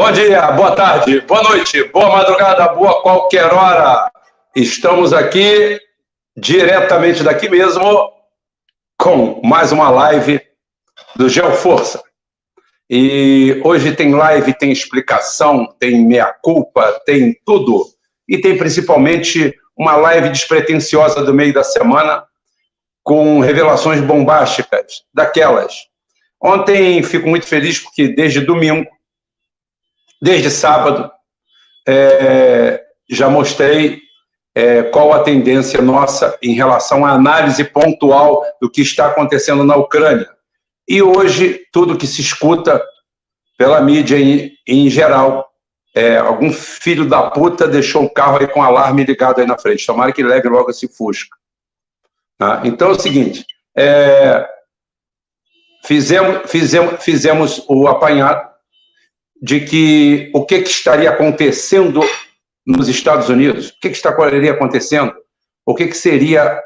Bom dia, boa tarde, boa noite, boa madrugada, boa qualquer hora. Estamos aqui, diretamente daqui mesmo, com mais uma live do Geoforça. E hoje tem live, tem explicação, tem meia-culpa, tem tudo. E tem principalmente uma live despretensiosa do meio da semana, com revelações bombásticas, daquelas. Ontem fico muito feliz porque desde domingo, desde sábado, já mostrei qual a tendência nossa em relação à análise pontual do que está acontecendo na Ucrânia. E hoje, tudo que se escuta pela mídia em geral, algum filho da puta deixou um carro aí com alarme ligado aí na frente. Tomara que leve logo esse Fusca. Tá? Então é o seguinte, fizemos o apanhado de que o que estaria acontecendo nos Estados Unidos, o que estaria acontecendo, o que seria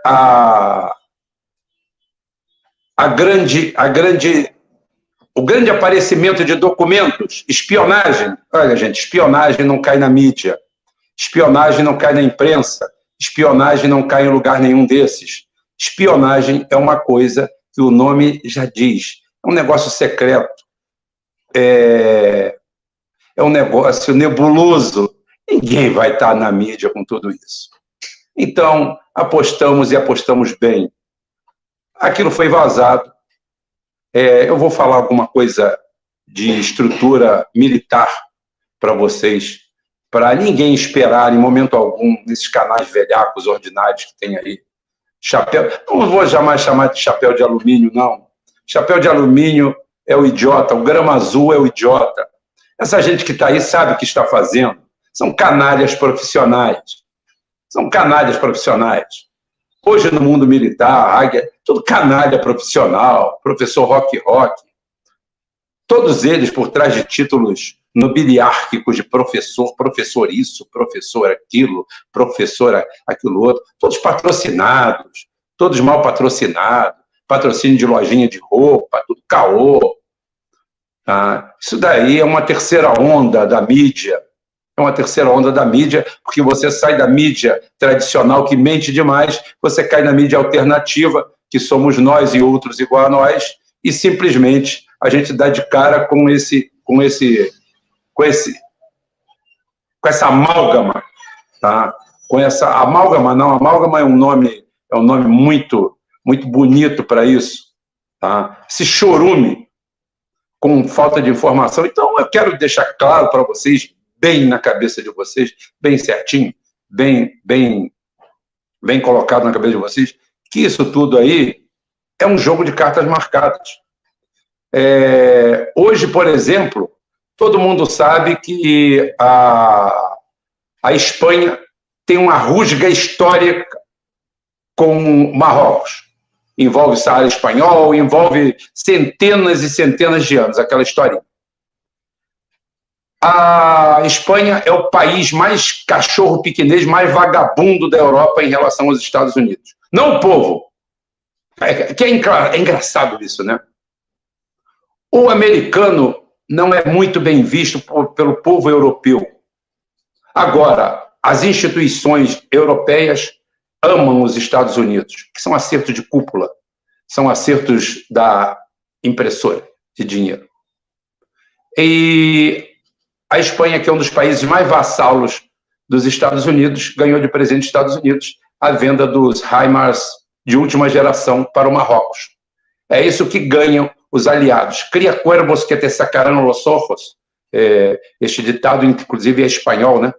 o grande aparecimento de documentos, espionagem. Olha, gente, espionagem não cai na mídia, espionagem não cai na imprensa, espionagem não cai em lugar nenhum desses. Espionagem é uma coisa que o nome já diz, é um negócio secreto, é um negócio nebuloso. Ninguém vai estar na mídia com tudo isso. Então, apostamos e apostamos bem. Aquilo foi vazado. Eu vou falar alguma coisa de estrutura militar para vocês, para ninguém esperar em momento algum, nesses canais velhacos ordinários que tem aí. Chapéu, não vou jamais chamar de chapéu de alumínio, não. Chapéu de alumínio é o idiota, o grama azul é o idiota. Essa gente que está aí sabe o que está fazendo. São canalhas profissionais. São canalhas profissionais. Hoje, no mundo militar, tudo canalha profissional, professor Rock, todos eles por trás de títulos nobiliárquicos de professor, professor isso, professor aquilo, professor aquilo outro, todos patrocinados, todos mal patrocinados, patrocínio de lojinha de roupa, tudo caô. Tá? Isso daí é uma terceira onda da mídia. É uma terceira onda da mídia, porque você sai da mídia tradicional que mente demais, você cai na mídia alternativa, que somos nós e outros igual a nós, e simplesmente a gente dá de cara com essa amálgama, tá? Com essa amálgama, não, amálgama é um nome muito, muito bonito para isso, tá? Esse chorume com falta de informação. Então, eu quero deixar claro para vocês, bem na cabeça de vocês, bem certinho, bem colocado na cabeça de vocês, que isso tudo aí é um jogo de cartas marcadas. Hoje, por exemplo, todo mundo sabe que a Espanha tem uma rusga histórica com Marrocos. Envolve Saara espanhol, envolve centenas e centenas de anos, aquela historinha. A Espanha é o país mais cachorro piquinês, mais vagabundo da Europa em relação aos Estados Unidos. Não o povo. É engraçado isso, né? O americano não é muito bem visto pelo povo europeu. Agora, as instituições europeias amam os Estados Unidos, que são acertos de cúpula, são acertos da impressora de dinheiro. E a Espanha, que é um dos países mais vassalos dos Estados Unidos, ganhou de presente dos Estados Unidos a venda dos HIMARS de última geração para o Marrocos. É isso que ganham os aliados. Cria cuervos que te sacarán los ojos. Este ditado, inclusive, é espanhol, né?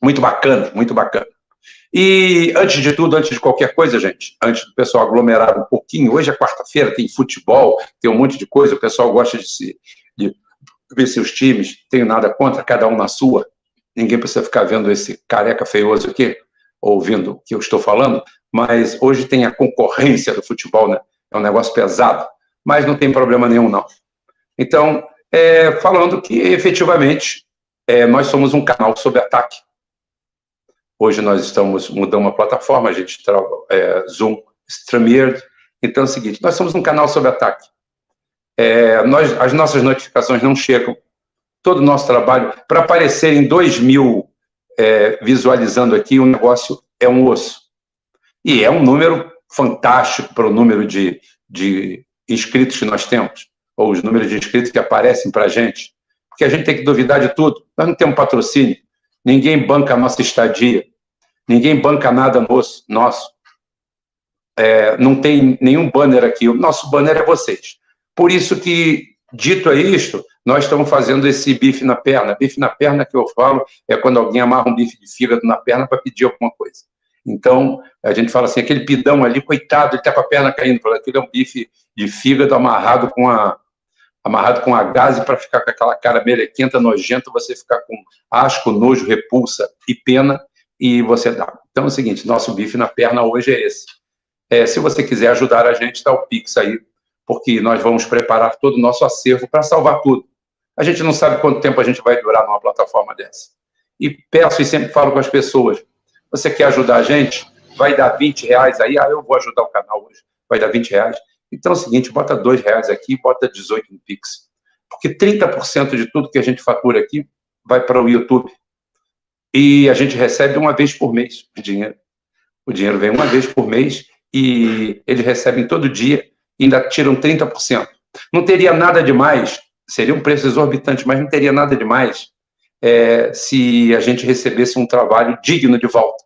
Muito bacana, muito bacana. E, antes de tudo, antes de qualquer coisa, gente, antes do pessoal aglomerar um pouquinho, hoje é quarta-feira, tem futebol, tem um monte de coisa, o pessoal gosta de ver seus times, tenho nada contra, cada um na sua, ninguém precisa ficar vendo esse careca feioso aqui, ouvindo o que eu estou falando, mas hoje tem a concorrência do futebol, né? É um negócio pesado, mas não tem problema nenhum, não. Então, falando que, efetivamente, nós somos um canal sob ataque. Hoje nós estamos mudando uma plataforma, a gente Zoom, StreamYard. Então é o seguinte, nós somos um canal sob ataque. As nossas notificações não chegam todo o nosso trabalho, para aparecer em 2.000 visualizando aqui, o negócio é um osso. E é um número fantástico para o número de inscritos que nós temos, ou os números de inscritos que aparecem para a gente, porque a gente tem que duvidar de tudo. Nós não temos patrocínio, ninguém banca a nossa estadia, ninguém banca nada nosso. Não tem nenhum banner aqui, o nosso banner é vocês. Por isso que, dito isto, nós estamos fazendo esse bife na perna. Bife na perna que eu falo é quando alguém amarra um bife de fígado na perna para pedir alguma coisa. Então, a gente fala assim, aquele pidão ali, coitado, ele está com a perna caindo. Aquilo é um bife de fígado amarrado com a gaze para ficar com aquela cara melequenta, nojenta, você ficar com asco, nojo, repulsa e pena, e você dá. Então é o seguinte, nosso bife na perna hoje é esse. Se você quiser ajudar a gente, está o Pix aí, porque nós vamos preparar todo o nosso acervo para salvar tudo. A gente não sabe quanto tempo a gente vai durar numa plataforma dessa. E peço e sempre falo com as pessoas, você quer ajudar a gente? Vai dar R$20 aí, eu vou ajudar o canal hoje, vai dar R$20. Então é o seguinte, bota R$2 aqui e bota 18 no Pix. Porque 30% de tudo que a gente fatura aqui vai para o YouTube. E a gente recebe uma vez por mês o dinheiro. O dinheiro vem uma vez por mês e eles recebem todo dia e ainda tiram 30%. Não teria nada demais, seria um preço exorbitante, mas não teria nada demais se a gente recebesse um trabalho digno de volta,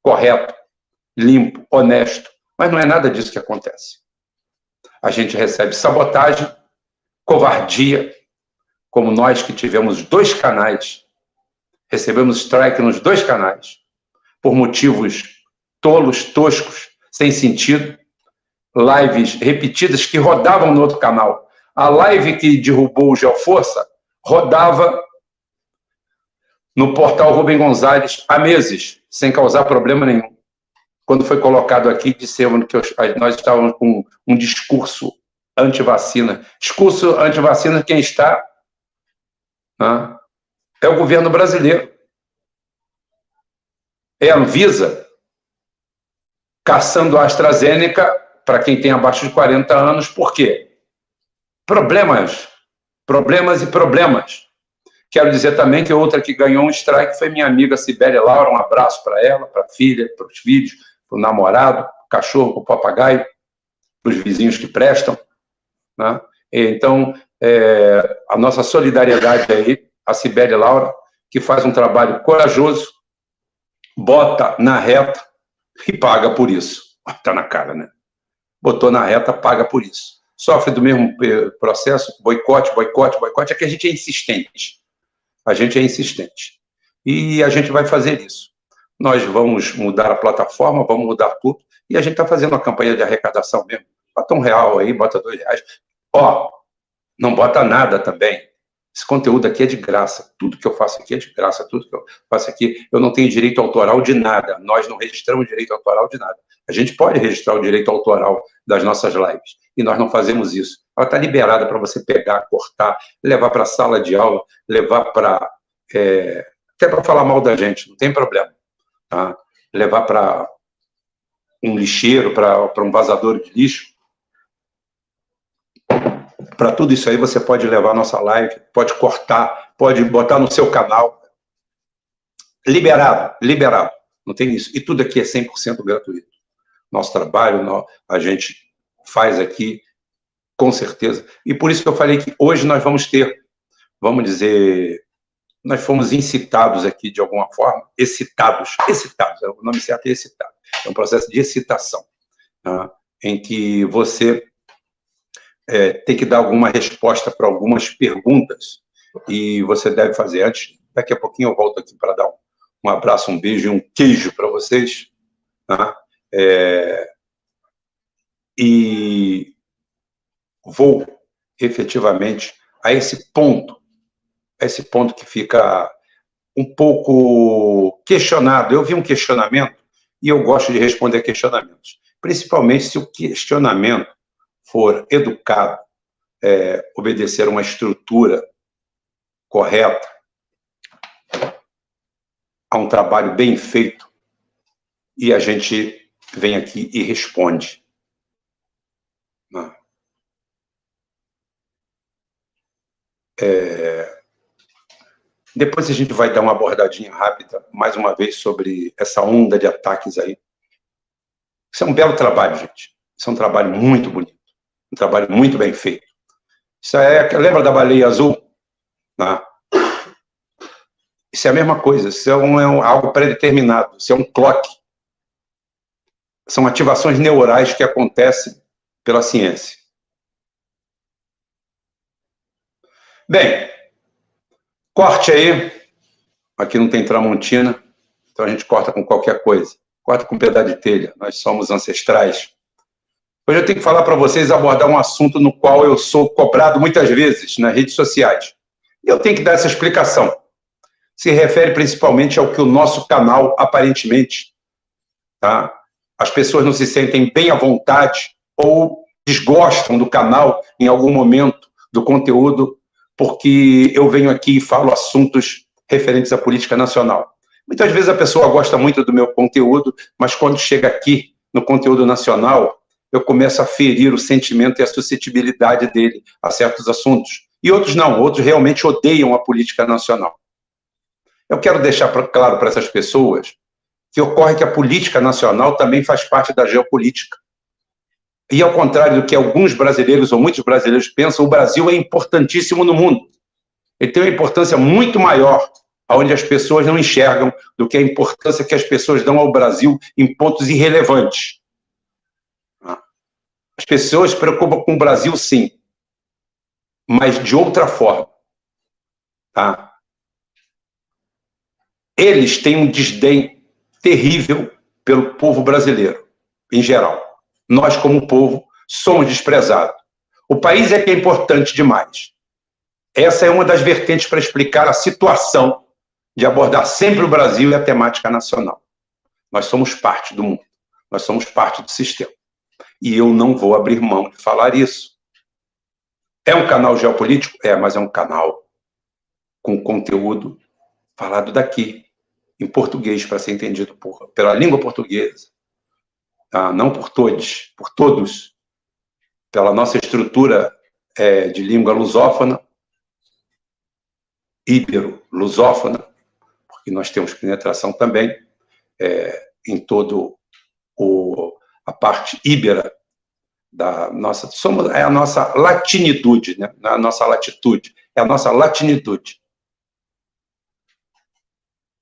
correto, limpo, honesto. Mas não é nada disso que acontece. A gente recebe sabotagem, covardia, como nós que tivemos 2 canais, recebemos strike nos 2 canais, por motivos tolos, toscos, sem sentido, lives repetidas que rodavam no outro canal. A live que derrubou o Geoforça rodava no portal Rubem Gonzalez há meses, sem causar problema nenhum. Quando foi colocado aqui, disseram que nós estávamos com um discurso anti-vacina. Discurso anti-vacina, quem está? É o governo brasileiro. É a Anvisa caçando a AstraZeneca para quem tem abaixo de 40 anos. Por quê? Problemas e problemas. Quero dizer também que outra que ganhou um strike foi minha amiga Cibele Laura. Um abraço para ela, para a filha, para os filhos, para o namorado, para o cachorro, para o papagaio, para os vizinhos que prestam. Né? Então, a nossa solidariedade aí, a Cibele Laura, que faz um trabalho corajoso, bota na reta e paga por isso. Está na cara, né? Botou na reta, paga por isso. Sofre do mesmo processo, boicote, é que a gente é insistente. A gente é insistente. E a gente vai fazer isso. Nós vamos mudar a plataforma, vamos mudar tudo, e a gente está fazendo uma campanha de arrecadação mesmo. Bota R$1 aí, bota R$2. Não bota nada também. Esse conteúdo aqui é de graça. Tudo que eu faço aqui é de graça. Tudo que eu faço aqui, eu não tenho direito autoral de nada. Nós não registramos direito autoral de nada. A gente pode registrar o direito autoral das nossas lives. E nós não fazemos isso. Ela está liberada para você pegar, cortar, levar para a sala de aula, levar para... até para falar mal da gente, não tem problema. Tá? Levar para um lixeiro, para um vazador de lixo. Para tudo isso aí, você pode levar a nossa live, pode cortar, pode botar no seu canal. Liberado. Não tem isso. E tudo aqui é 100% gratuito. Nosso trabalho, a gente faz aqui, com certeza. E por isso que eu falei que hoje nós vamos ter, vamos dizer, nós fomos incitados aqui de alguma forma, excitados, o nome certo é excitado. É um processo de excitação, tá? Em que você tem que dar alguma resposta para algumas perguntas, e você deve fazer antes. Daqui a pouquinho eu volto aqui para dar um abraço, um beijo e um queijo para vocês. Tá? E vou, efetivamente, a esse ponto que fica um pouco questionado. Eu vi um questionamento e eu gosto de responder questionamentos, principalmente se o questionamento for educado, obedecer a uma estrutura correta, a um trabalho bem feito, e a gente vem aqui e responde. Depois a gente vai dar uma abordadinha rápida, mais uma vez, sobre essa onda de ataques aí. Isso é um belo trabalho, gente. Isso é um trabalho muito bonito. Um trabalho muito bem feito. Isso lembra da baleia azul? Não. Isso é a mesma coisa. Isso é algo pré-determinado. Isso é um clock. São ativações neurais que acontecem pela ciência. Bem, corte aí. Aqui não tem Tramontina, então a gente corta com qualquer coisa. Corta com um pedaço de telha. Nós somos ancestrais. Hoje eu tenho que falar para vocês, abordar um assunto no qual eu sou cobrado muitas vezes nas redes sociais. E eu tenho que dar essa explicação. Se refere principalmente ao que o nosso canal, aparentemente, tá? As pessoas não se sentem bem à vontade ou desgostam do canal em algum momento do conteúdo, porque eu venho aqui e falo assuntos referentes à política nacional. Muitas vezes a pessoa gosta muito do meu conteúdo, mas quando chega aqui no conteúdo nacional, eu começo a ferir o sentimento e a suscetibilidade dele a certos assuntos. E outros não, outros realmente odeiam a política nacional. Eu quero deixar claro para essas pessoas que ocorre que a política nacional também faz parte da geopolítica. E ao contrário do que alguns brasileiros ou muitos brasileiros pensam, o Brasil é importantíssimo no mundo. Ele tem uma importância muito maior, onde as pessoas não enxergam, do que a importância que as pessoas dão ao Brasil em pontos irrelevantes. As pessoas se preocupam com o Brasil, sim, mas de outra forma. Tá? Eles têm um desdém terrível pelo povo brasileiro, em geral. Nós, como povo, somos desprezados. O país é que é importante demais. Essa é uma das vertentes para explicar a situação de abordar sempre o Brasil e a temática nacional. Nós somos parte do mundo. Nós somos parte do sistema. E eu não vou abrir mão de falar isso. É um canal geopolítico? É, mas é um canal com conteúdo falado daqui, em português, para ser entendido pela língua portuguesa. Tá? Não por todos, pela nossa estrutura de língua lusófona, ibero-lusófona, porque nós temos penetração também em todo a parte íbera da nossa... é a nossa latinitude, né? Não é a nossa latitude, é a nossa latinitude.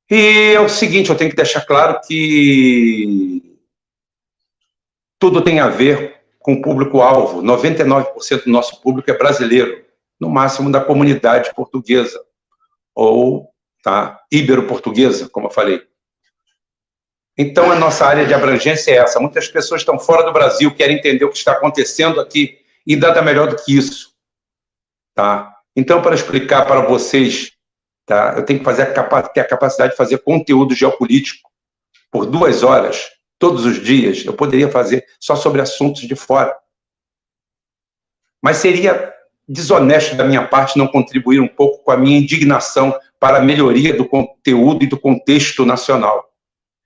E é o seguinte, eu tenho que deixar claro que tudo tem a ver com o público-alvo. 99% do nosso público é brasileiro, no máximo da comunidade portuguesa, ou ibero-portuguesa, como eu falei. Então, a nossa área de abrangência é essa. Muitas pessoas estão fora do Brasil, querem entender o que está acontecendo aqui, e nada melhor do que isso. Tá? Então, para explicar para vocês, tá, eu tenho que ter a capacidade de fazer conteúdo geopolítico por 2 horas, todos os dias. Eu poderia fazer só sobre assuntos de fora. Mas seria desonesto da minha parte não contribuir um pouco com a minha indignação para a melhoria do conteúdo e do contexto nacional.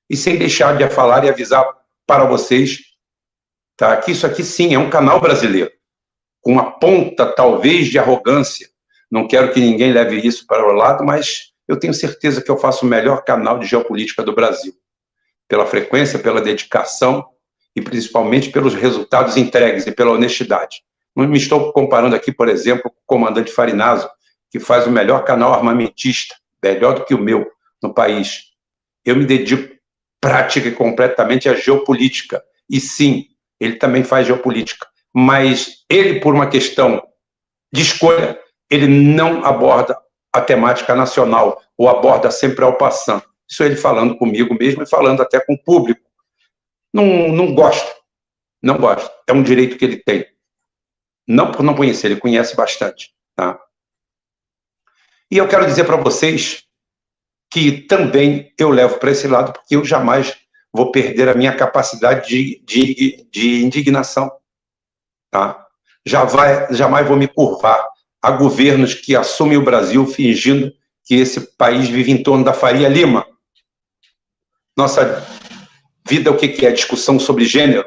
E sem deixar de falar e avisar para vocês, tá, que isso aqui sim é um canal brasileiro, com uma ponta talvez de arrogância. Não quero que ninguém leve isso para o lado, mas eu tenho certeza que eu faço o melhor canal de geopolítica do Brasil, pela frequência, pela dedicação e principalmente pelos resultados entregues e pela honestidade. Não me estou comparando aqui, por exemplo, com o comandante Farinazo, que faz o melhor canal armamentista, melhor do que o meu, no país. Eu me dedico prática e completamente à geopolítica. E sim, ele também faz geopolítica. Mas ele, por uma questão de escolha, ele não aborda a temática nacional, ou aborda sempre ao passant. Isso ele falando comigo mesmo e falando até com o público. Não gosta. Não gosta. É um direito que ele tem. Não por não conhecer, ele conhece bastante. Tá? E eu quero dizer para vocês que também eu levo para esse lado, porque eu jamais vou perder a minha capacidade de indignação. Tá? Jamais vou me curvar a governos que assumem o Brasil fingindo que esse país vive em torno da Faria Lima. Nossa vida, o que é? Discussão sobre gênero.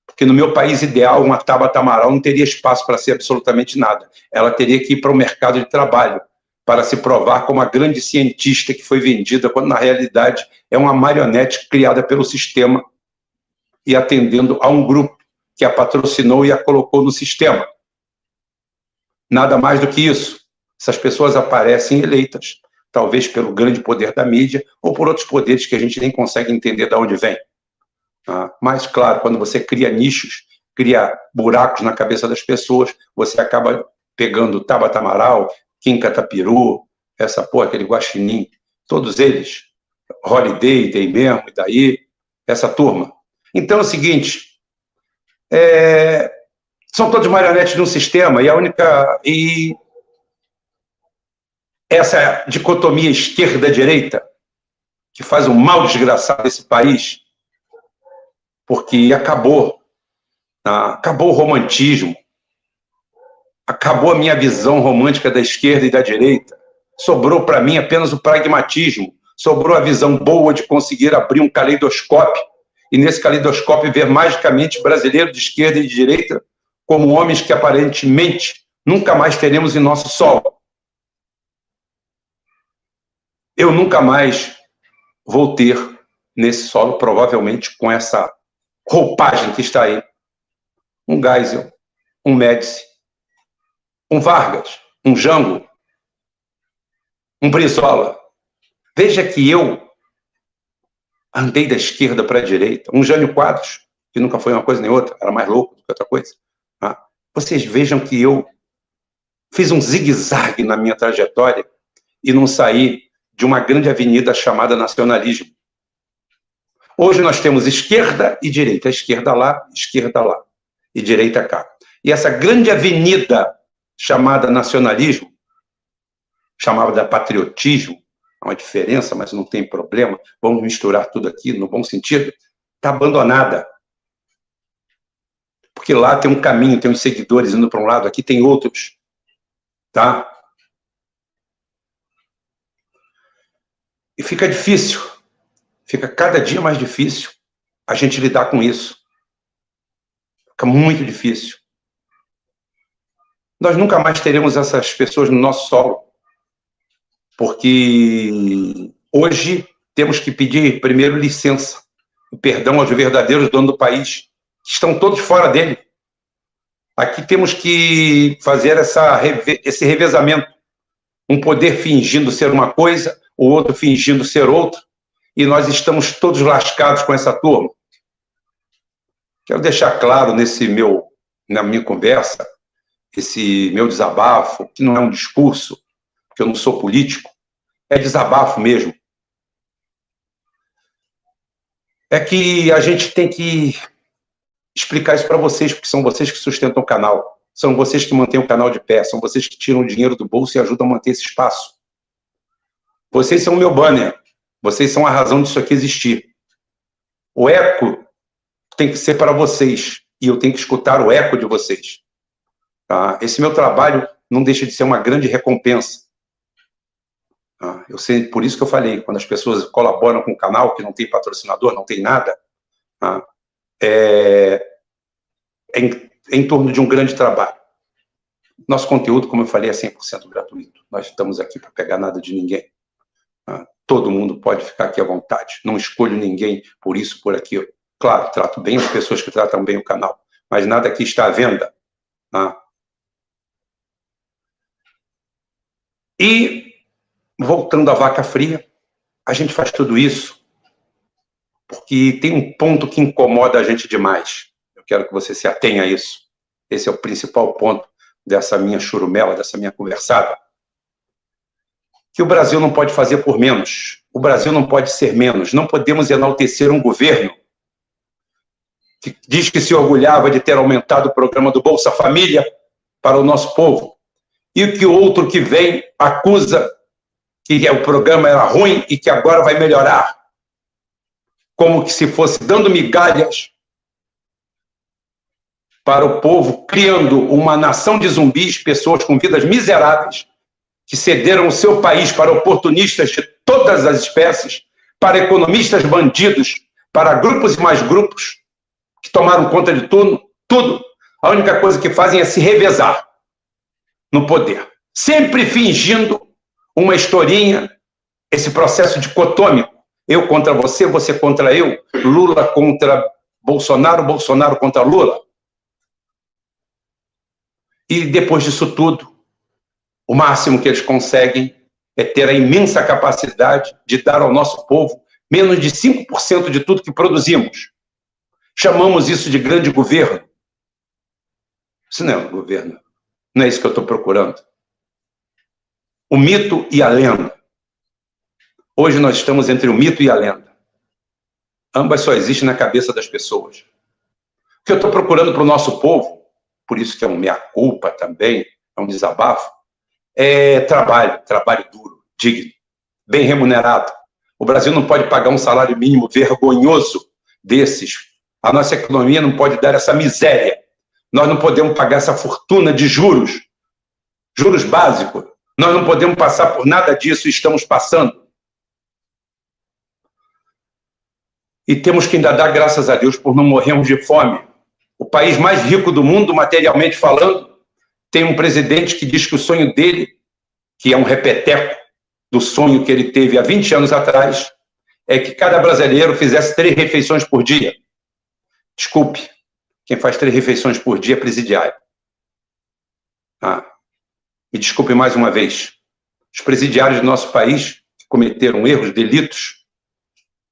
Porque no meu país ideal, uma Tabata Amaral não teria espaço para ser absolutamente nada. Ela teria que ir para o mercado de trabalho. para se provar como a grande cientista que foi vendida, quando na realidade é uma marionete criada pelo sistema e atendendo a um grupo que a patrocinou e a colocou no sistema. Nada mais do que isso. Essas pessoas aparecem eleitas, talvez pelo grande poder da mídia ou por outros poderes que a gente nem consegue entender de onde vem. Mas, claro, quando você cria nichos, cria buracos na cabeça das pessoas, você acaba pegando Tabata Amaral, Kim Catapiru, aquele Guaxinim, todos eles, Holiday, Day mesmo, e daí, essa turma. Então é o seguinte, são todos marionetes de um sistema, e essa dicotomia esquerda-direita, que faz um mal desgraçado nesse país, porque acabou o romantismo, acabou a minha visão romântica da esquerda e da direita, sobrou para mim apenas o pragmatismo, sobrou a visão boa de conseguir abrir um caleidoscópio, e nesse caleidoscópio ver magicamente brasileiros de esquerda e de direita como homens que aparentemente nunca mais teremos em nosso solo. Eu nunca mais vou ter nesse solo, provavelmente com essa roupagem que está aí, um Geisel, um Médici, um Vargas, um Jango, um Brizola. Veja que eu andei da esquerda para a direita, um Jânio Quadros, que nunca foi uma coisa nem outra, era mais louco do que outra coisa. Vocês vejam que eu fiz um zigue-zague na minha trajetória e não saí de uma grande avenida chamada nacionalismo. Hoje nós temos esquerda e direita, esquerda lá e direita cá. E essa grande avenida chamada nacionalismo, chamada patriotismo, há uma diferença, mas não tem problema, vamos misturar tudo aqui no bom sentido, está abandonada. Porque lá tem um caminho, tem uns seguidores indo para um lado, aqui tem outros. Tá? E fica difícil, fica cada dia mais difícil a gente lidar com isso. Fica muito difícil. Nós nunca mais teremos essas pessoas no nosso solo, porque hoje temos que pedir primeiro licença e perdão aos verdadeiros donos do país, que estão todos fora dele. Aqui temos que fazer esse revezamento. Um poder fingindo ser uma coisa, o outro fingindo ser outra, e nós estamos todos lascados com essa turma. Quero deixar claro na minha conversa, esse meu desabafo, que não é um discurso, porque eu não sou político, é desabafo mesmo. É que a gente tem que explicar isso para vocês, porque são vocês que sustentam o canal, são vocês que mantêm o canal de pé, são vocês que tiram o dinheiro do bolso e ajudam a manter esse espaço. Vocês são o meu banner, vocês são a razão disso aqui existir. O eco tem que ser para vocês, e eu tenho que escutar o eco de vocês. Tá? Esse meu trabalho não deixa de ser uma grande recompensa. Tá? Eu sei, por isso que eu falei, quando as pessoas colaboram com o canal, que não tem patrocinador, não tem nada, tá? Em torno de um grande trabalho. Nosso conteúdo, como eu falei, é 100% gratuito. Nós estamos aqui para pegar nada de ninguém. Tá? Todo mundo pode ficar aqui à vontade. Não escolho ninguém por isso, por aquilo. Claro, trato bem as pessoas que tratam bem o canal, mas nada aqui está à venda. Tá? E, voltando à vaca fria, a gente faz tudo isso porque tem um ponto que incomoda a gente demais. Eu quero que você se atenha a isso. Esse é o principal ponto dessa minha churumela, dessa minha conversada. Que o Brasil não pode fazer por menos. O Brasil não pode ser menos. Não podemos enaltecer um governo que diz que se orgulhava de ter aumentado o programa do Bolsa Família para o nosso povo. E que o outro que vem acusa que o programa era ruim e que agora vai melhorar. Como que se fosse dando migalhas para o povo, criando uma nação de zumbis, pessoas com vidas miseráveis, que cederam o seu país para oportunistas de todas as espécies, para economistas bandidos, para grupos e mais grupos, que tomaram conta de tudo. A única coisa que fazem é se revezar no poder, sempre fingindo uma historinha, esse processo dicotômico, eu contra você, você contra eu, Lula contra Bolsonaro, Bolsonaro contra Lula. E depois disso tudo, o máximo que eles conseguem é ter a imensa capacidade de dar ao nosso povo menos de 5% de tudo que produzimos. Chamamos isso de grande governo. Isso não é um governo. Não é isso que eu estou procurando. O mito e a lenda. Hoje nós estamos entre o mito e a lenda. Ambas só existem na cabeça das pessoas. O que eu estou procurando para o nosso povo, por isso que é um meia-culpa também, é um desabafo, é trabalho duro, digno, bem remunerado. O Brasil não pode pagar um salário mínimo vergonhoso desses. A nossa economia não pode dar essa miséria. Nós não podemos pagar essa fortuna de juros, juros básicos. Nós não podemos passar por nada disso e estamos passando. E temos que ainda dar graças a Deus por não morrermos de fome. O país mais rico do mundo, materialmente falando, tem um presidente que diz que o sonho dele, que é um repeteco do sonho que ele teve há 20 anos atrás, é que cada brasileiro fizesse 3 refeições por dia. Desculpe, quem faz 3 refeições por dia é presidiário. Me desculpe mais uma vez. Os presidiários do nosso país que cometeram erros, delitos,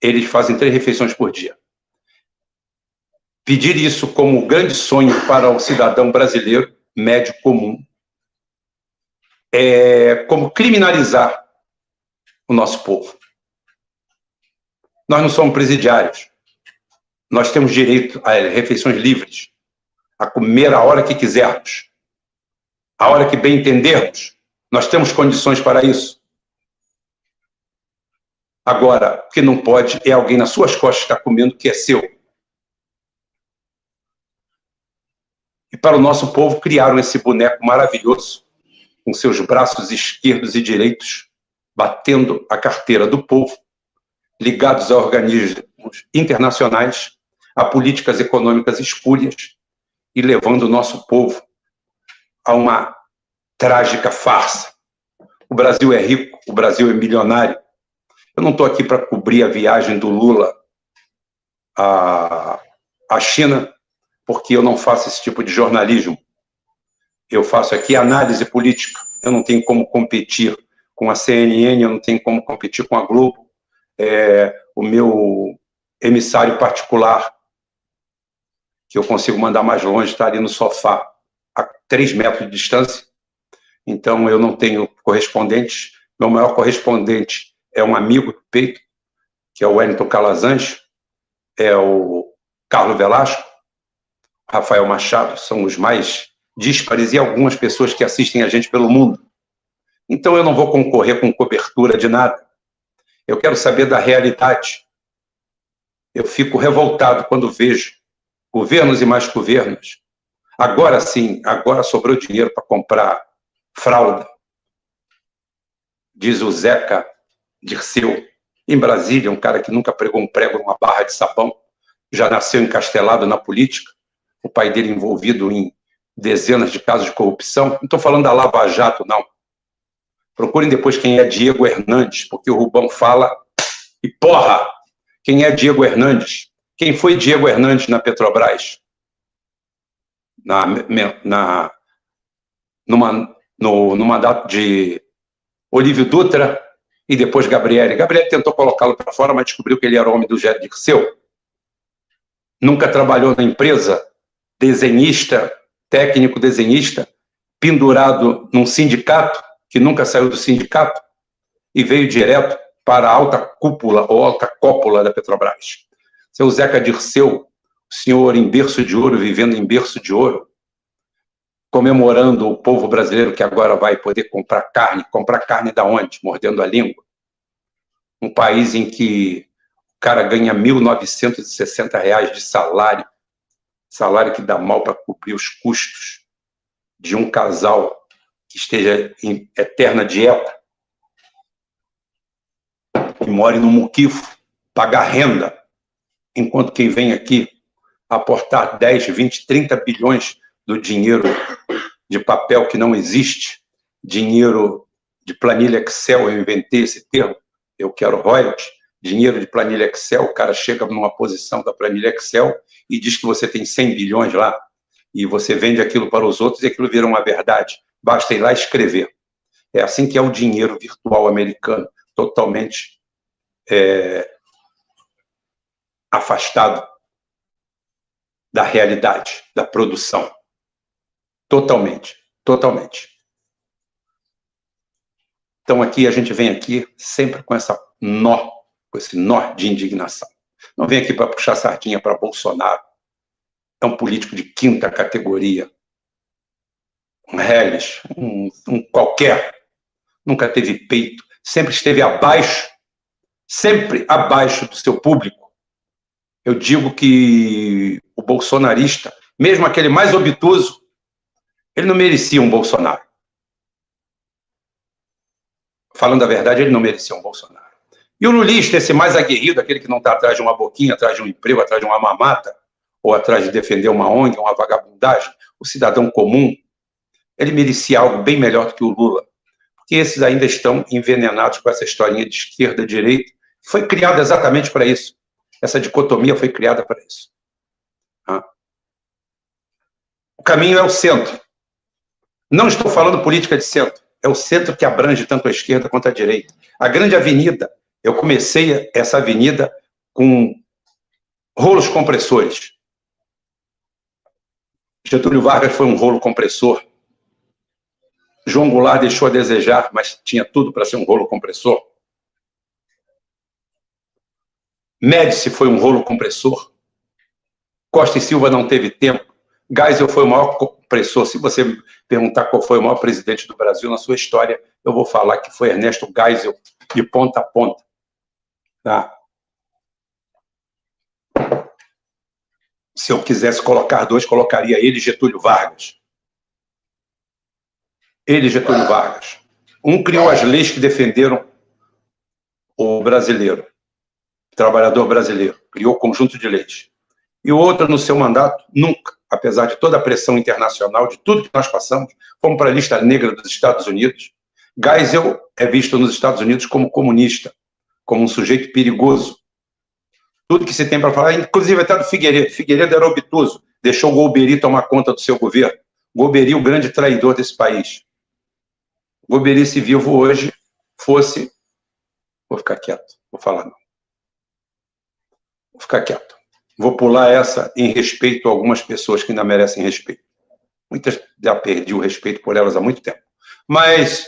eles fazem 3 refeições por dia. Pedir isso como grande sonho para o cidadão brasileiro, médio comum, é como criminalizar o nosso povo. Nós não somos presidiários. Nós temos direito a refeições livres, a comer a hora que quisermos, a hora que bem entendermos. Nós temos condições para isso. Agora, o que não pode é alguém nas suas costas estar comendo o que é seu. E para o nosso povo, criaram esse boneco maravilhoso, com seus braços esquerdos e direitos, batendo a carteira do povo, ligados a organismos internacionais, a políticas econômicas espúrias, e levando o nosso povo a uma trágica farsa. O Brasil é rico, o Brasil é milionário. Eu não estou aqui para cobrir a viagem do Lula à China, porque eu não faço esse tipo de jornalismo. Eu faço aqui análise política. Eu não tenho como competir com a CNN, eu não tenho como competir com a Globo. O meu emissário particular, que eu consigo mandar mais longe, está ali no sofá, a 3 metros de distância. Então, eu não tenho correspondentes. Meu maior correspondente é um amigo do peito, que é o Wellington Calazans, é o Carlos Velasco, Rafael Machado, são os mais díspares, e algumas pessoas que assistem a gente pelo mundo. Então, eu não vou concorrer com cobertura de nada. Eu quero saber da realidade. Eu fico revoltado quando vejo governos e mais governos. Agora sim, agora sobrou dinheiro para comprar fralda. Diz o Zeca Dirceu, em Brasília, um cara que nunca pregou um prego numa barra de sabão, já nasceu encastelado na política, o pai dele envolvido em dezenas de casos de corrupção. Não estou falando da Lava Jato, não. Procurem depois quem é Diego Hernandes, porque o Rubão fala e porra! Quem é Diego Hernandes? Quem foi Diego Hernandes na Petrobras? No mandato de Olívio Dutra e depois Gabriele. Gabriele tentou colocá-lo para fora, mas descobriu que ele era o homem do Zé Dirceu. Nunca trabalhou na empresa, desenhista, técnico desenhista, pendurado num sindicato, que nunca saiu do sindicato, e veio direto para a alta cúpula ou alta cópula da Petrobras. Seu Zeca Dirceu, o senhor em berço de ouro, vivendo em berço de ouro, comemorando o povo brasileiro que agora vai poder comprar carne da onde? Mordendo a língua. Um país em que o cara ganha R$ 1.960 de salário, salário que dá mal para cobrir os custos de um casal que esteja em eterna dieta, que more no muquifo, pagar renda, enquanto quem vem aqui aportar 10, 20, 30 bilhões do dinheiro de papel que não existe, dinheiro de planilha Excel, eu inventei esse termo, eu quero royalties, dinheiro de planilha Excel, o cara chega numa posição da planilha Excel e diz que você tem 100 bilhões lá, e você vende aquilo para os outros e aquilo vira uma verdade. Basta ir lá escrever. É assim que é o dinheiro virtual americano, totalmente afastado da realidade, da produção. Totalmente, totalmente. Então aqui a gente vem aqui sempre com esse nó de indignação. Não vem aqui para puxar sardinha para Bolsonaro. É um político de quinta categoria. Um reles, um qualquer. Nunca teve peito, sempre esteve abaixo do seu público. Eu digo que o bolsonarista, mesmo aquele mais obtuso, ele não merecia um Bolsonaro. Falando a verdade, ele não merecia um Bolsonaro. E o lulista, esse mais aguerrido, aquele que não está atrás de uma boquinha, atrás de um emprego, atrás de uma mamata, ou atrás de defender uma ONG, uma vagabundagem, o cidadão comum, ele merecia algo bem melhor do que o Lula. Porque esses ainda estão envenenados com essa historinha de esquerda e direita. Foi criada exatamente para isso. Essa dicotomia foi criada para isso. O caminho é o centro. Não estou falando política de centro. É o centro que abrange tanto a esquerda quanto a direita. A grande avenida, eu comecei essa avenida com rolos compressores. Getúlio Vargas foi um rolo compressor. João Goulart deixou a desejar, mas tinha tudo para ser um rolo compressor. Médici foi um rolo compressor. Costa e Silva não teve tempo. Geisel foi o maior compressor. Se você me perguntar qual foi o maior presidente do Brasil na sua história, eu vou falar que foi Ernesto Geisel, de ponta a ponta. Tá? Se eu quisesse colocar dois, colocaria ele e Getúlio Vargas. Ele e Getúlio Vargas. Um criou as leis que defenderam o brasileiro, o trabalhador brasileiro. Criou o conjunto de leis. E o outro, no seu mandato, nunca, apesar de toda a pressão internacional, de tudo que nós passamos, fomos para a lista negra dos Estados Unidos. Geisel é visto nos Estados Unidos como comunista, como um sujeito perigoso. Tudo que se tem para falar, inclusive até do Figueiredo. Figueiredo era obtuso, deixou o Golbery tomar conta do seu governo. Golbery, o grande traidor desse país. Golbery, se vivo hoje, fosse... Vou ficar quieto, vou falar não. Vou ficar quieto. Vou pular essa em respeito a algumas pessoas que ainda merecem respeito. Muitas já perdi o respeito por elas há muito tempo. Mas,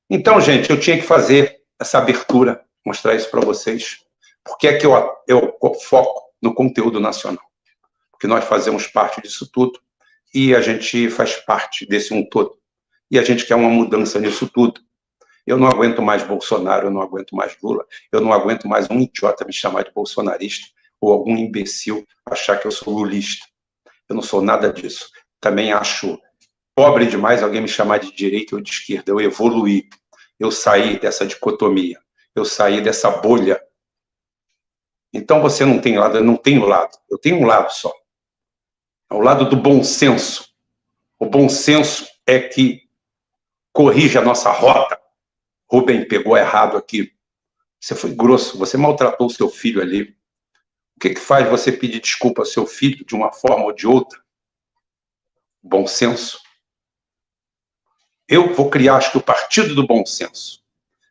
então, gente, eu tinha que fazer essa abertura, mostrar isso para vocês. Por que é que eu foco no conteúdo nacional? Porque nós fazemos parte disso tudo e a gente faz parte desse um todo. E a gente quer uma mudança nisso tudo. Eu não aguento mais Bolsonaro, eu não aguento mais Lula, eu não aguento mais um idiota me chamar de bolsonarista ou algum imbecil achar que eu sou lulista. Eu não sou nada disso. Também acho pobre demais alguém me chamar de direita ou de esquerda. Eu evoluí, eu saí dessa dicotomia, eu saí dessa bolha. Então você não tem lado, eu não tenho lado, eu tenho um lado só. É o lado do bom senso. O bom senso é que corrige a nossa rota. Rubem pegou errado aqui. Você foi grosso, você maltratou o seu filho ali. O que faz você pedir desculpa ao seu filho de uma forma ou de outra? Bom senso. Eu vou criar, acho que o Partido do Bom Senso.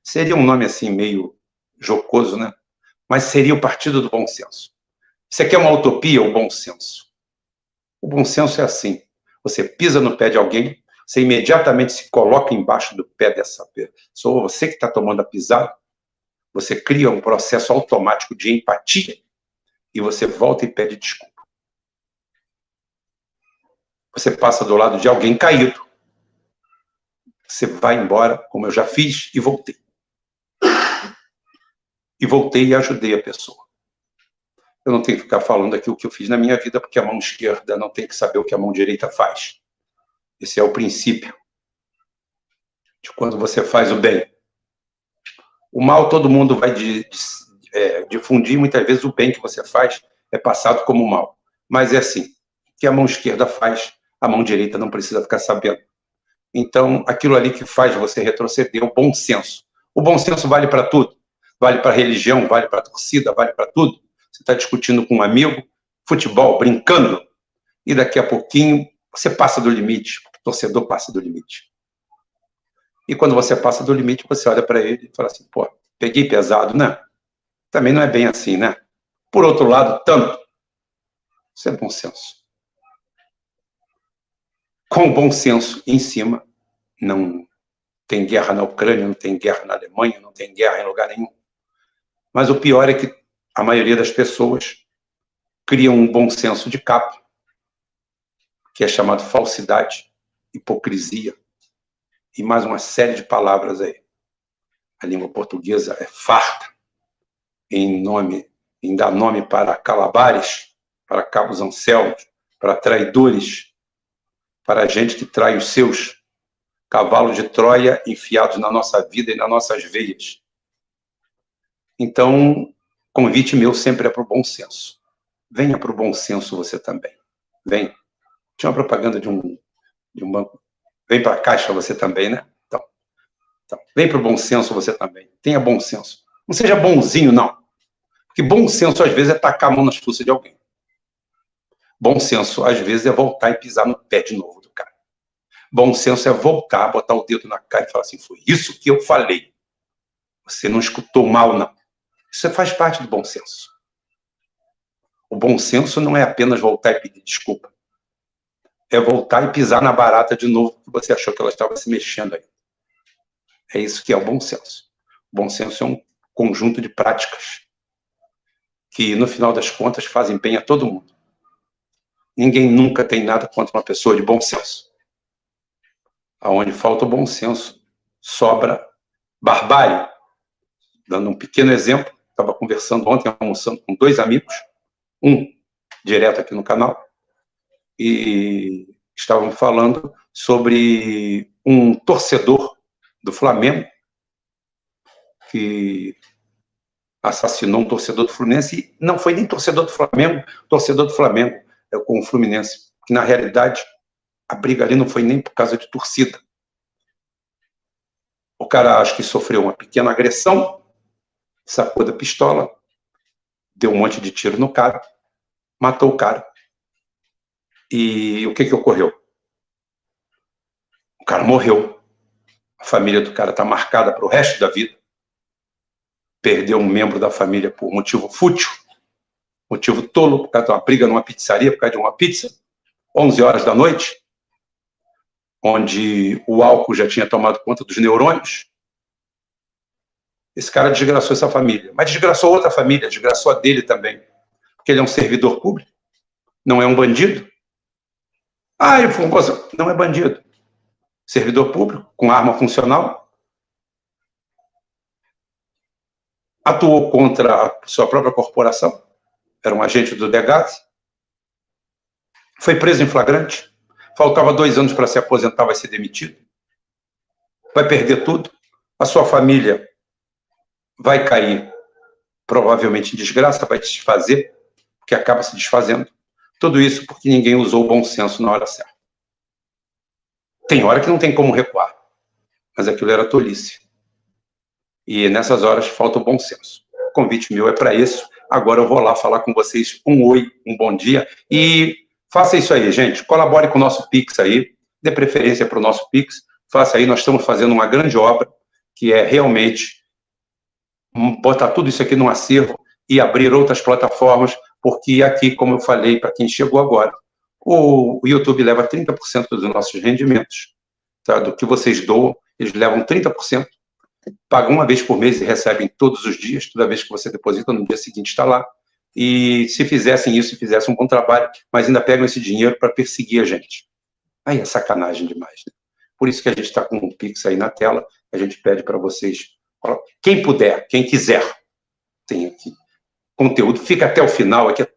Seria um nome assim meio jocoso, né? Mas seria o Partido do Bom Senso. Você quer uma utopia, o bom senso? O bom senso é assim. Você pisa no pé de alguém, você imediatamente se coloca embaixo do pé dessa pessoa, você que está tomando a pisada, você cria um processo automático de empatia e você volta e pede desculpa. Você passa do lado de alguém caído. Você vai embora, como eu já fiz, e voltei. E voltei e ajudei a pessoa. Eu não tenho que ficar falando aqui o que eu fiz na minha vida, porque a mão esquerda não tem que saber o que a mão direita faz. Esse é o princípio de quando você faz o bem. O mal todo mundo vai difundir, muitas vezes o bem que você faz é passado como mal. Mas é assim, o que a mão esquerda faz, a mão direita não precisa ficar sabendo. Então, aquilo ali que faz você retroceder é o bom senso. O bom senso vale para tudo. Vale para a religião, vale para a torcida, vale para tudo. Você está discutindo com um amigo, futebol, brincando, e daqui a pouquinho você passa do limite, o torcedor passa do limite. E quando você passa do limite, você olha para ele e fala assim, pô, peguei pesado, né? Também não é bem assim, né? Por outro lado, tanto. Isso é bom senso. Com bom senso em cima, não tem guerra na Ucrânia, não tem guerra na Alemanha, não tem guerra em lugar nenhum. Mas o pior é que a maioria das pessoas criam um bom senso de capa, que é chamado falsidade, hipocrisia, e mais uma série de palavras aí. A língua portuguesa é farta em dar nome para calabares, para cabos anselmos, para traidores, para gente que trai os seus, cavalos de Troia enfiados na nossa vida e nas nossas veias. Então, convite meu sempre é para o bom senso. Venha para o bom senso você também. Vem. Tinha uma propaganda de um banco. Vem para a Caixa você também, né? Então, vem para o bom senso você também. Tenha bom senso. Não seja bonzinho, não. Porque bom senso, às vezes, é tacar a mão nas fuças de alguém. Bom senso, às vezes, é voltar e pisar no pé de novo do cara. Bom senso é voltar, botar o dedo na cara e falar assim, foi isso que eu falei. Você não escutou mal, não. Isso faz parte do bom senso. O bom senso não é apenas voltar e pedir desculpa. É voltar e pisar na barata de novo, porque você achou que ela estava se mexendo aí. É isso que é o bom senso. O bom senso é um conjunto de práticas que, no final das contas, fazem bem a todo mundo. Ninguém nunca tem nada contra uma pessoa de bom senso. Aonde falta o bom senso, sobra barbárie. Dando um pequeno exemplo, estava conversando ontem, almoçando com 2 amigos, um direto aqui no canal, e estavam falando sobre um torcedor do Flamengo que assassinou um torcedor do Fluminense, e não foi nem torcedor do Flamengo é com o Fluminense, que na realidade a briga ali não foi nem por causa de torcida. O cara acho que sofreu uma pequena agressão, sacou da pistola, deu um monte de tiro no cara, matou o cara. E o que ocorreu? O cara morreu. A família do cara está marcada para o resto da vida. Perdeu um membro da família por motivo fútil, motivo tolo, por causa de uma briga numa pizzaria, por causa de uma pizza, 11 horas da noite, onde o álcool já tinha tomado conta dos neurônios. Esse cara desgraçou essa família. Mas desgraçou outra família, desgraçou a dele também. Porque ele é um servidor público, não é um bandido. Ah, ele foi não é bandido. Servidor público, com arma funcional, atuou contra a sua própria corporação, era um agente do DEGASE, foi preso em flagrante, faltava 2 anos para se aposentar, vai ser demitido, vai perder tudo, a sua família vai cair, provavelmente em desgraça, vai se desfazer, porque acaba se desfazendo. Tudo isso porque ninguém usou o bom senso na hora certa. Tem hora que não tem como recuar, mas aquilo era tolice. E nessas horas falta o bom senso. O convite meu é para isso. Agora eu vou lá falar com vocês um oi, um bom dia. E faça isso aí, gente. Colabore com o nosso Pix aí. Dê preferência para o nosso Pix. Faça aí. Nós estamos fazendo uma grande obra, que é realmente botar tudo isso aqui num acervo e abrir outras plataformas, porque aqui, como eu falei, para quem chegou agora, o YouTube leva 30% dos nossos rendimentos, tá? Do que vocês doam, eles levam 30%. Pagam uma vez por mês e recebem todos os dias, toda vez que você deposita, no dia seguinte está lá. E se fizessem isso, se fizessem um bom trabalho, mas ainda pegam esse dinheiro para perseguir a gente. Aí é sacanagem demais, né? Por isso que a gente está com o Pix aí na tela, a gente pede para vocês, quem puder, quem quiser, tem aqui conteúdo, fica até o final, aqui é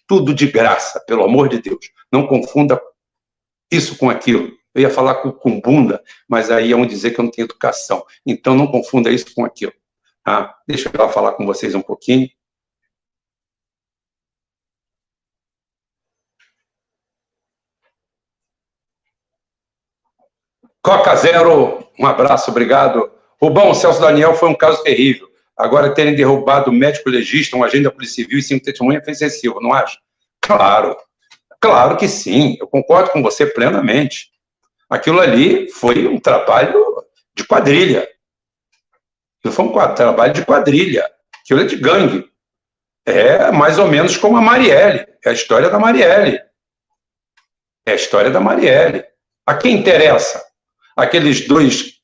tudo de graça, pelo amor de Deus. Não confunda isso com aquilo. Eu ia falar com bunda, mas aí iam dizer que eu não tenho educação. Então, não confunda isso com aquilo. Tá? Deixa eu falar com vocês um pouquinho. Coca Zero, um abraço, obrigado. Rubão, o Celso Daniel foi um caso terrível. Agora, terem derrubado o médico legista, um agente da Polícia Civil e 5 testemunhas foi excessivo, não acha? Claro, claro que sim, eu concordo com você plenamente. Aquilo ali foi um trabalho de quadrilha. Aquilo foi um trabalho de quadrilha. Aquilo é de gangue. É mais ou menos como a Marielle. É a história da Marielle. É a história da Marielle. A quem interessa? Aqueles dois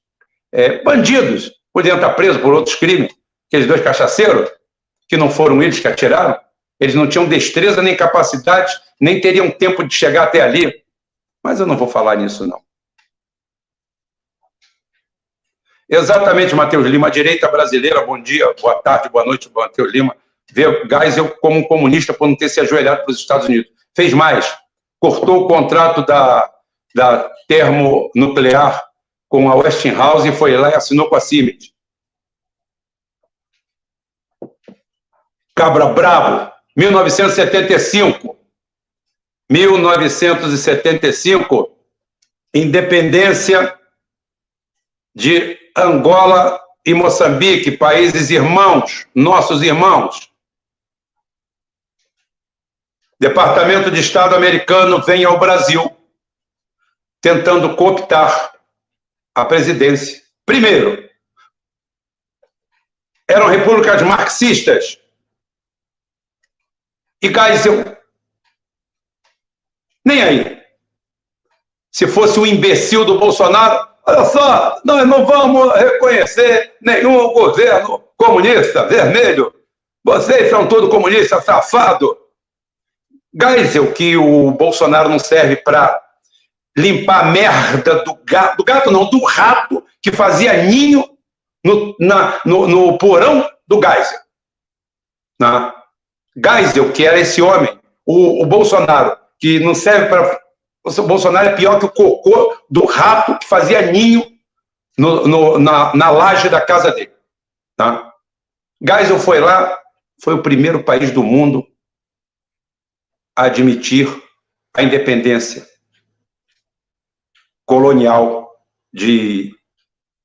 bandidos, podiam estar presos por outros crimes, aqueles dois cachaceiros, que não foram eles que atiraram, eles não tinham destreza nem capacidade, nem teriam tempo de chegar até ali. Mas eu não vou falar nisso, não. Exatamente, Matheus Lima. A direita brasileira, bom dia, boa tarde, boa noite, Matheus Lima, vê Geisel como um comunista por não ter se ajoelhado para os Estados Unidos. Fez mais, cortou o contrato da termonuclear com a Westinghouse e foi lá e assinou com a Siemens. Cabra Bravo, 1975. 1975, independência de Angola e Moçambique, países irmãos, nossos irmãos. Departamento de Estado americano vem ao Brasil tentando cooptar a presidência. Primeiro, eram repúblicas marxistas e Geisel nem aí. Se fosse o imbecil do Bolsonaro, olha só, nós não vamos reconhecer nenhum governo comunista, vermelho. Vocês são todos comunistas, safado. Geisel, que o Bolsonaro não serve para limpar a merda do gato não, do rato que fazia ninho no porão do Geisel. Geisel, que era esse homem, o Bolsonaro, que não serve para... O Bolsonaro é pior que o cocô do rato que fazia ninho na laje da casa dele. Geisel foi lá, foi o primeiro país do mundo a admitir a independência colonial de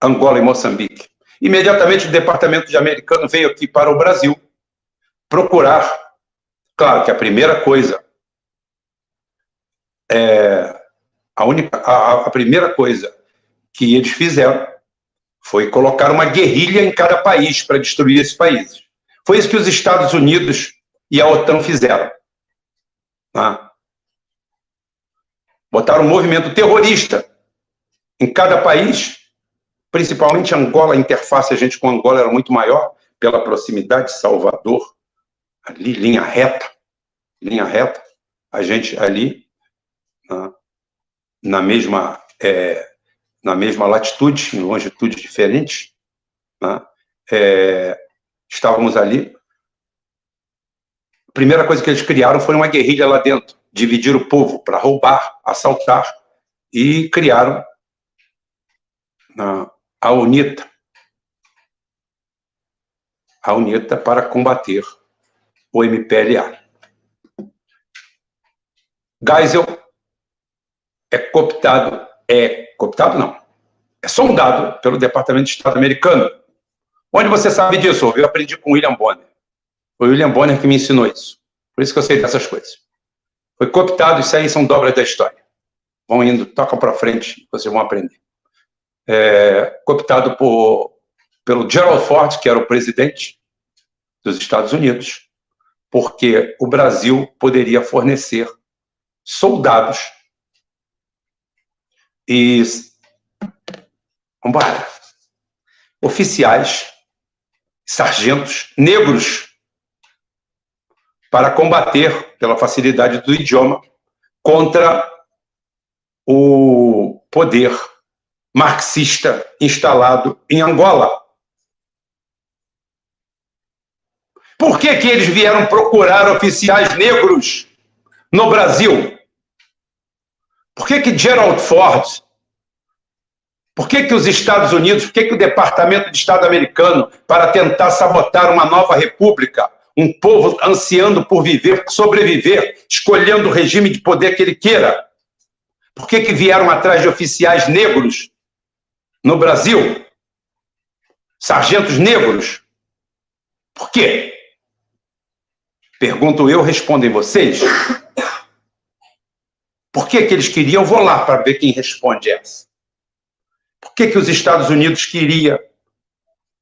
Angola e Moçambique. Imediatamente o Departamento de Americano veio aqui para o Brasil procurar. Claro que a primeira coisa, a primeira coisa que eles fizeram foi colocar uma guerrilha em cada país para destruir esses países. Foi isso que os Estados Unidos e a OTAN fizeram. Botaram um movimento terrorista em cada país, principalmente Angola. A interface a gente com Angola era muito maior, pela proximidade de Salvador, ali, linha reta, a gente ali, na mesma latitude, em longitudes diferentes, estávamos ali. A primeira coisa que eles criaram foi uma guerrilha lá dentro, dividir o povo para roubar, assaltar, e criaram a UNITA para combater o MPLA. Geisel é sondado pelo Departamento de Estado americano. Onde você sabe disso? Eu aprendi com William Bonner. Foi o William Bonner que me ensinou isso. Por isso que eu sei dessas coisas. Foi cooptado, isso aí são dobras da história. Vão indo, tocam para frente, vocês vão aprender. Cooptado pelo Gerald Ford, que era o presidente dos Estados Unidos, porque o Brasil poderia fornecer soldados e oficiais, sargentos negros para combater, pela facilidade do idioma, contra o poder marxista instalado em Angola. Por que que eles vieram procurar oficiais negros no Brasil? Por que que Gerald Ford, por que que os Estados Unidos, por que que o Departamento de Estado americano, para tentar sabotar uma nova república, um povo ansiando por viver, sobreviver, escolhendo o regime de poder que ele queira, por que que vieram atrás de oficiais negros no Brasil? Sargentos negros? Por quê? Pergunto eu, respondem vocês. Por que eles queriam? Vou lá para ver quem responde essa. Por que os Estados Unidos queria?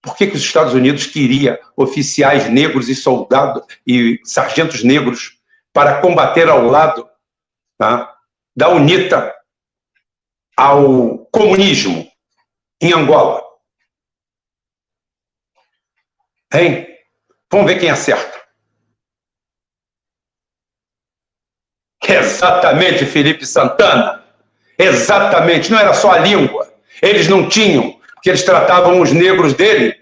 Por que os Estados Unidos queria oficiais negros e soldados e sargentos negros para combater ao lado, tá, da UNITA ao comunismo em Angola? Hein? Vamos ver quem acerta. Exatamente, Felipe Santana. Exatamente. Não era só a língua. Eles não tinham, porque eles tratavam os negros dele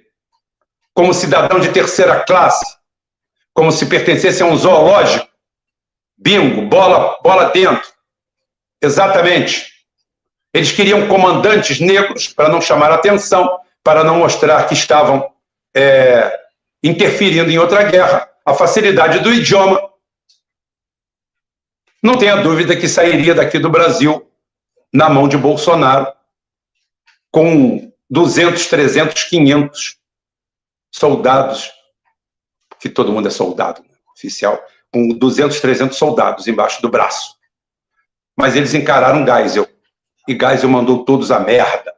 como cidadão de terceira classe, como se pertencesse a um zoológico. Bingo, bola dentro. Exatamente. Eles queriam comandantes negros para não chamar atenção, para não mostrar que estavam interferindo em outra guerra. A facilidade do idioma. Não tenha dúvida que sairia daqui do Brasil na mão de Bolsonaro com 200, 300, 500 soldados, que todo mundo é soldado, né, oficial, com 200, 300 soldados embaixo do braço. Mas eles encararam Geisel, e Geisel mandou todos a merda.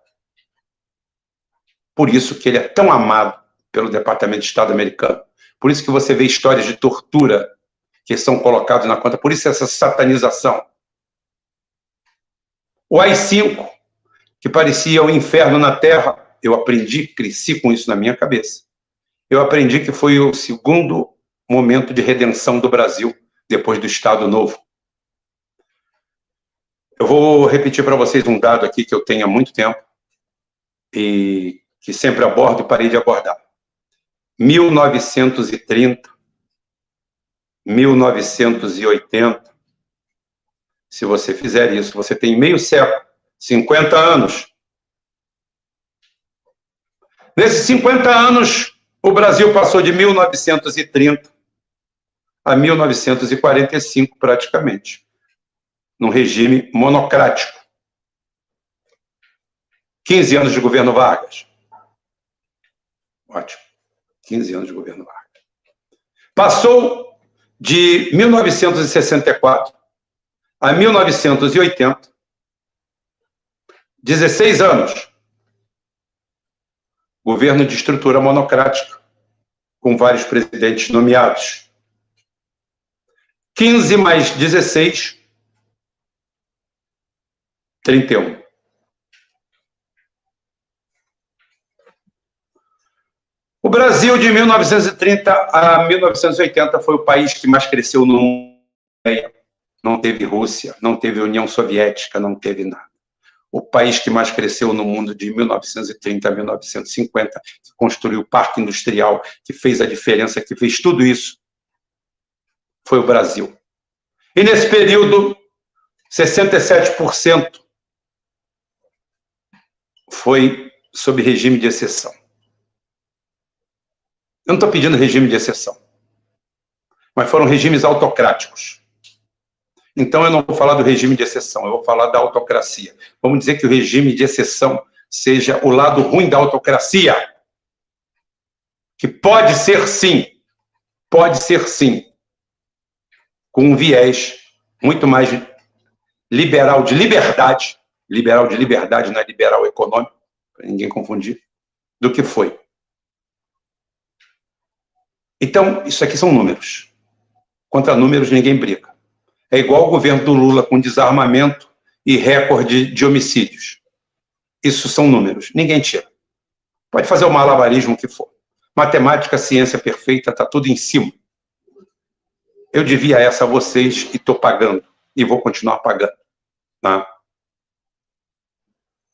Por isso que ele é tão amado pelo Departamento de Estado americano. Por isso que você vê histórias de tortura que são colocados na conta. Por isso essa satanização. O AI-5, que parecia o inferno na Terra, eu aprendi, cresci com isso na minha cabeça. Eu aprendi que foi o segundo momento de redenção do Brasil, depois do Estado Novo. Eu vou repetir para vocês um dado aqui que eu tenho há muito tempo e que sempre abordo e parei de abordar. 1930, 1980, se você fizer isso, você tem meio século, 50 anos. Nesses 50 anos, o Brasil passou de 1930 a 1945, praticamente, num regime monocrático. 15 anos de governo Vargas. Ótimo. 15 anos de governo Vargas. Passou de 1964 a 1980, 16 anos. Governo de estrutura monocrática, com vários presidentes nomeados. 15 mais 16, 31. O Brasil, de 1930 a 1980, foi o país que mais cresceu no mundo. Não teve Rússia, não teve União Soviética, não teve nada. O país que mais cresceu no mundo de 1930 a 1950, que construiu o parque industrial, que fez a diferença, que fez tudo isso, foi o Brasil. E nesse período, 67% foi sob regime de exceção. Eu não estou pedindo regime de exceção, mas foram regimes autocráticos. Então eu não vou falar do regime de exceção, eu vou falar da autocracia. Vamos dizer que o regime de exceção seja o lado ruim da autocracia, que pode ser sim, com um viés muito mais liberal de liberdade não é liberal econômico, para ninguém confundir, do que foi. Então, isso aqui são números. Contra números, ninguém briga. É igual o governo do Lula com desarmamento e recorde de homicídios. Isso são números. Ninguém tira. Pode fazer o malabarismo que for. Matemática, ciência perfeita, está tudo em cima. Eu devia essa a vocês e estou pagando. E vou continuar pagando. Tá?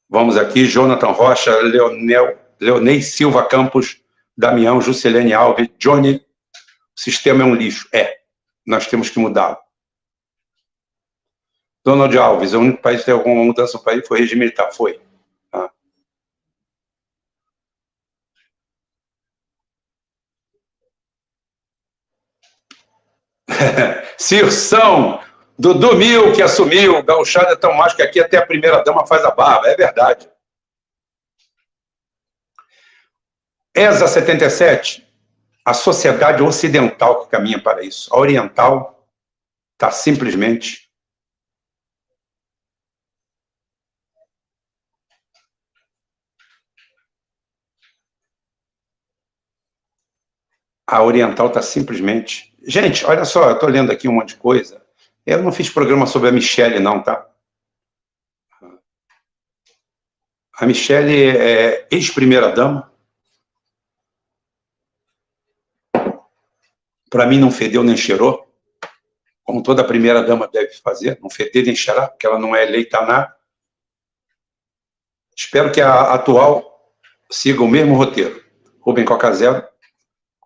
Vamos aqui, Jonathan Rocha, Leonei Silva Campos, Damião, Juscelene Alves, Johnny, o sistema é um lixo. Nós temos que mudá-lo. Donald Alves, o único país que teve alguma mudança no país foi o regime militar. Foi. Tá? Cirção, Dudu Mil, que assumiu, gauchada é tão mais que aqui até a primeira dama faz a barba. É verdade. ESA 77, a sociedade ocidental que caminha para isso. A oriental está simplesmente Gente, olha só, eu estou lendo aqui um monte de coisa. Eu não fiz programa sobre a Michelle, não, tá? A Michelle é ex-primeira-dama. Para mim, não fedeu nem cheirou, como toda primeira-dama deve fazer, não feder nem cheirar, porque ela não é eleita a nada. Espero que a atual siga o mesmo roteiro. Rubem Coca Zero,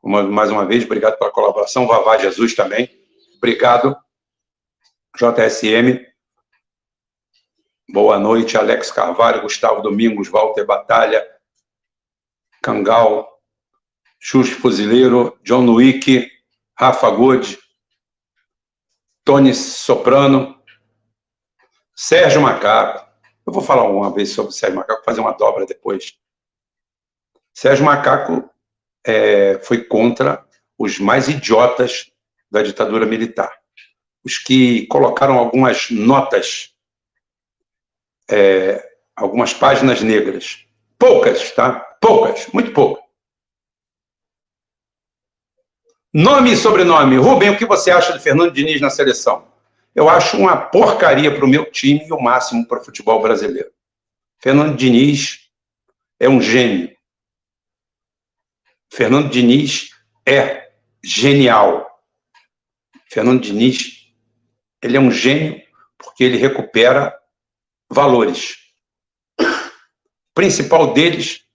mais uma vez, obrigado pela colaboração. Vavá Jesus também, obrigado. JSM, boa noite. Alex Carvalho, Gustavo Domingos, Walter Batalha, Cangal, Xux Fuzileiro, John Wick, Rafa Good, Tony Soprano, Sérgio Macaco. Eu vou falar uma vez sobre o Sérgio Macaco, fazer uma dobra depois. Sérgio Macaco foi contra os mais idiotas da ditadura militar. Os que colocaram algumas notas, algumas páginas negras. Poucas, tá? Poucas, muito poucas. Nome e sobrenome. Rubem, o que você acha de Fernando Diniz na seleção? Eu acho uma porcaria para o meu time e o máximo para o futebol brasileiro. Fernando Diniz é um gênio. Fernando Diniz é genial. Fernando Diniz, ele é um gênio porque ele recupera valores. O principal deles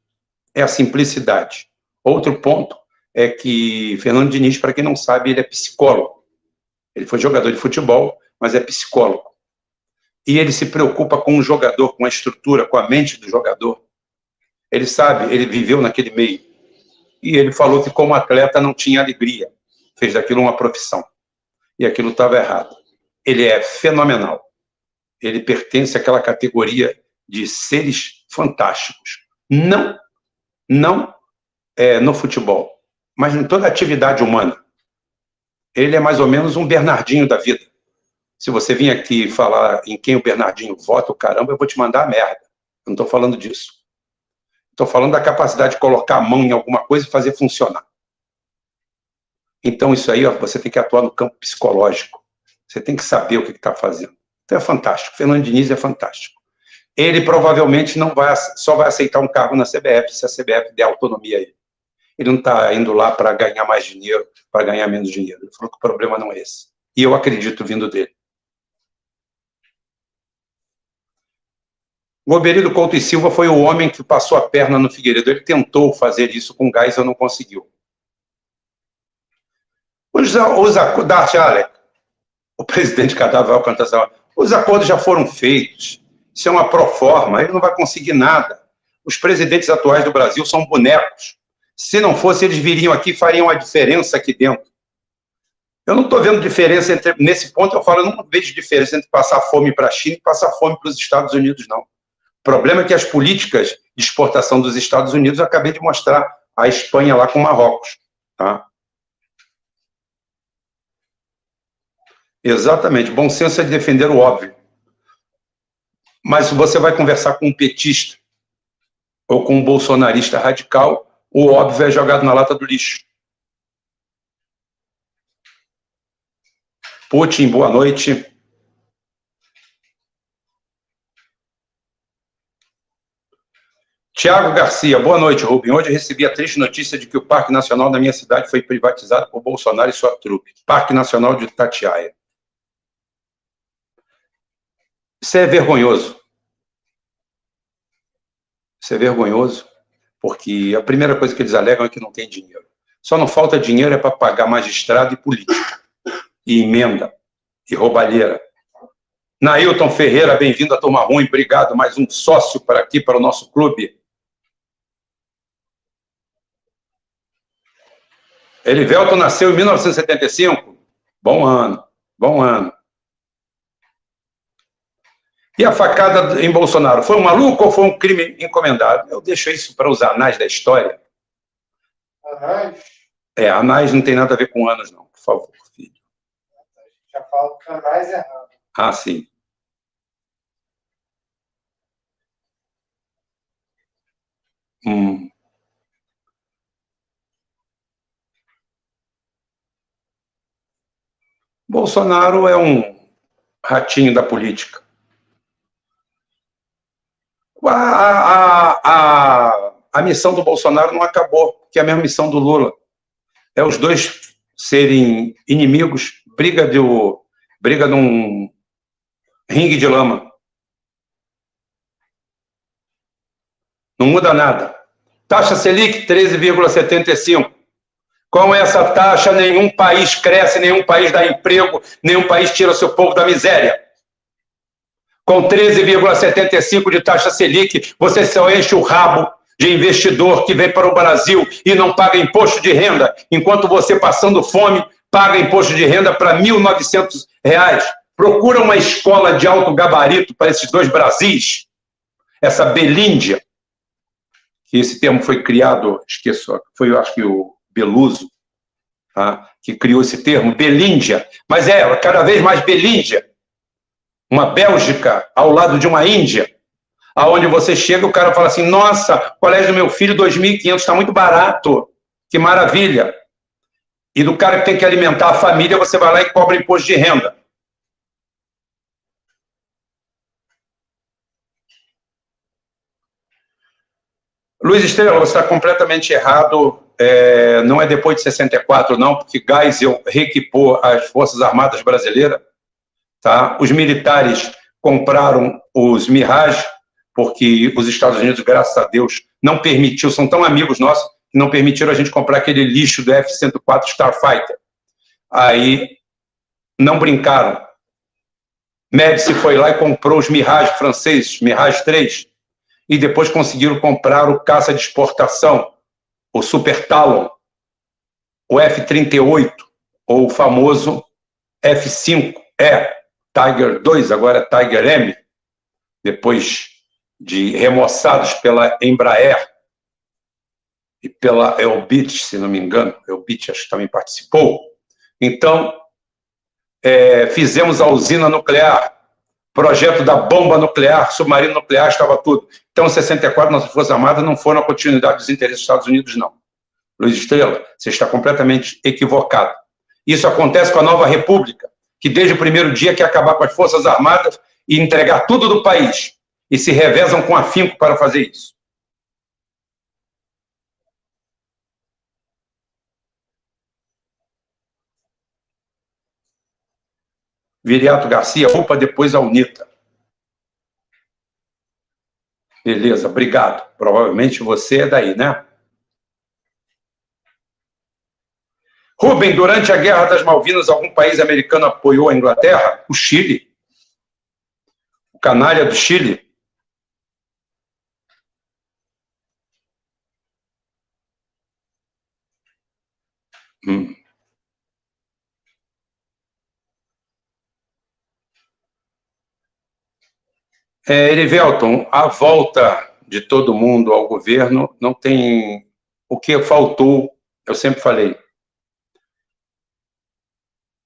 é a simplicidade. Outro ponto é que Fernando Diniz, para quem não sabe, ele é psicólogo. Ele foi jogador de futebol, mas é psicólogo. E ele se preocupa com o jogador, com a estrutura, com a mente do jogador. Ele sabe, ele viveu naquele meio. E ele falou que como atleta não tinha alegria. Fez daquilo uma profissão. E aquilo estava errado. Ele é fenomenal. Ele pertence àquela categoria de seres fantásticos. Não no futebol, mas em toda a atividade humana. Ele é mais ou menos um Bernardinho da vida. Se você vir aqui falar em quem o Bernardinho vota, caramba, eu vou te mandar a merda. Eu não estou falando disso. Estou falando da capacidade de colocar a mão em alguma coisa e fazer funcionar. Então, isso aí, você tem que atuar no campo psicológico. Você tem que saber o que está fazendo. Então, é fantástico. Fernando Diniz é fantástico. Ele provavelmente só vai aceitar um cargo na CBF, se a CBF der autonomia a ele. Ele não está indo lá para ganhar mais dinheiro, para ganhar menos dinheiro. Ele falou que o problema não é esse. E eu acredito vindo dele. O Goberido Couto e Silva foi o homem que passou a perna no Figueiredo. Ele tentou fazer isso com gás e não conseguiu. Dart Alec, o presidente Cadaval Alcântara, os acordos já foram feitos. Isso é uma proforma, ele não vai conseguir nada. Os presidentes atuais do Brasil são bonecos. Se não fosse, eles viriam aqui e fariam a diferença aqui dentro. Eu não estou vendo diferença nesse ponto, eu falo, eu não vejo diferença entre passar fome para a China e passar fome para os Estados Unidos, não. O problema é que as políticas de exportação dos Estados Unidos, eu acabei de mostrar a Espanha lá com Marrocos. Tá? Exatamente, bom senso é de defender o óbvio. Mas se você vai conversar com um petista ou com um bolsonarista radical, o óbvio é jogado na lata do lixo. Putin, boa noite. Tiago Garcia, boa noite, Rubem. Hoje eu recebi a triste notícia de que o Parque Nacional da minha cidade foi privatizado por Bolsonaro e sua trupe. Parque Nacional de Itatiaia. Isso é vergonhoso. Isso é vergonhoso, porque a primeira coisa que eles alegam é que não tem dinheiro. Só não falta dinheiro para pagar magistrado e político, e emenda, e roubalheira. Nailton Ferreira, bem-vindo à Turma Ruim, obrigado, mais um sócio para aqui, para o nosso clube. Elivelton nasceu em 1975, bom ano, bom ano. E a facada em Bolsonaro, foi um maluco ou foi um crime encomendado? Eu deixo isso para os anais da história. Anais? Anais não tem nada a ver com anos, não, por favor, filho. Já falo canais errado. Ah, sim. Bolsonaro é um ratinho da política. A missão do Bolsonaro não acabou, que é a mesma missão do Lula. É os dois serem inimigos, briga num ringue de lama. Não muda nada. Taxa Selic, 13,75. Com essa taxa, nenhum país cresce, nenhum país dá emprego, nenhum país tira seu povo da miséria. Com 13,75 de taxa Selic, você só enche o rabo de investidor que vem para o Brasil e não paga imposto de renda, enquanto você, passando fome, paga imposto de renda para R$ 1.900. Procura uma escola de alto gabarito para esses dois Brasis, essa Belíndia, que esse termo foi criado, esqueço, foi, eu acho que o Beluso, tá, que criou esse termo, Belíndia, mas é cada vez mais Belíndia, uma Bélgica ao lado de uma Índia, aonde você chega, o cara fala assim, nossa, colégio do meu filho, 2.500, está muito barato, que maravilha. E do cara que tem que alimentar a família, você vai lá e cobra imposto de renda. Luiz Estrela, você está completamente errado, não é depois de 64, não, porque Geisel reequipou as Forças Armadas Brasileiras, tá? Os militares compraram os Mirage, porque os Estados Unidos, graças a Deus, não permitiu, são tão amigos nossos, que não permitiram a gente comprar aquele lixo do F-104 Starfighter. Aí, não brincaram. Médici foi lá e comprou os Mirage franceses, Mirage 3, e depois conseguiram comprar o caça de exportação, o Super Talon, o F-38, ou o famoso F-5, Tiger 2, agora é Tiger M, depois de remoçados pela Embraer e pela Elbit, se não me engano, Elbit acho que também participou. Então, fizemos a usina nuclear, projeto da bomba nuclear, submarino nuclear, estava tudo. Então, em 64, nossas Forças Armadas não foram a continuidade dos interesses dos Estados Unidos, não. Luiz Estrela, você está completamente equivocado. Isso acontece com a nova república, que desde o primeiro dia quer acabar com as Forças Armadas e entregar tudo do país, e se revezam com afinco para fazer isso. Viriato Garcia, opa, depois a UNITA. Beleza, obrigado. Provavelmente você é daí, né? Rubem, durante a Guerra das Malvinas, algum país americano apoiou a Inglaterra? O Chile. O canalha do Chile. Erivelton, a volta de todo mundo ao governo não tem... O que faltou, eu sempre falei,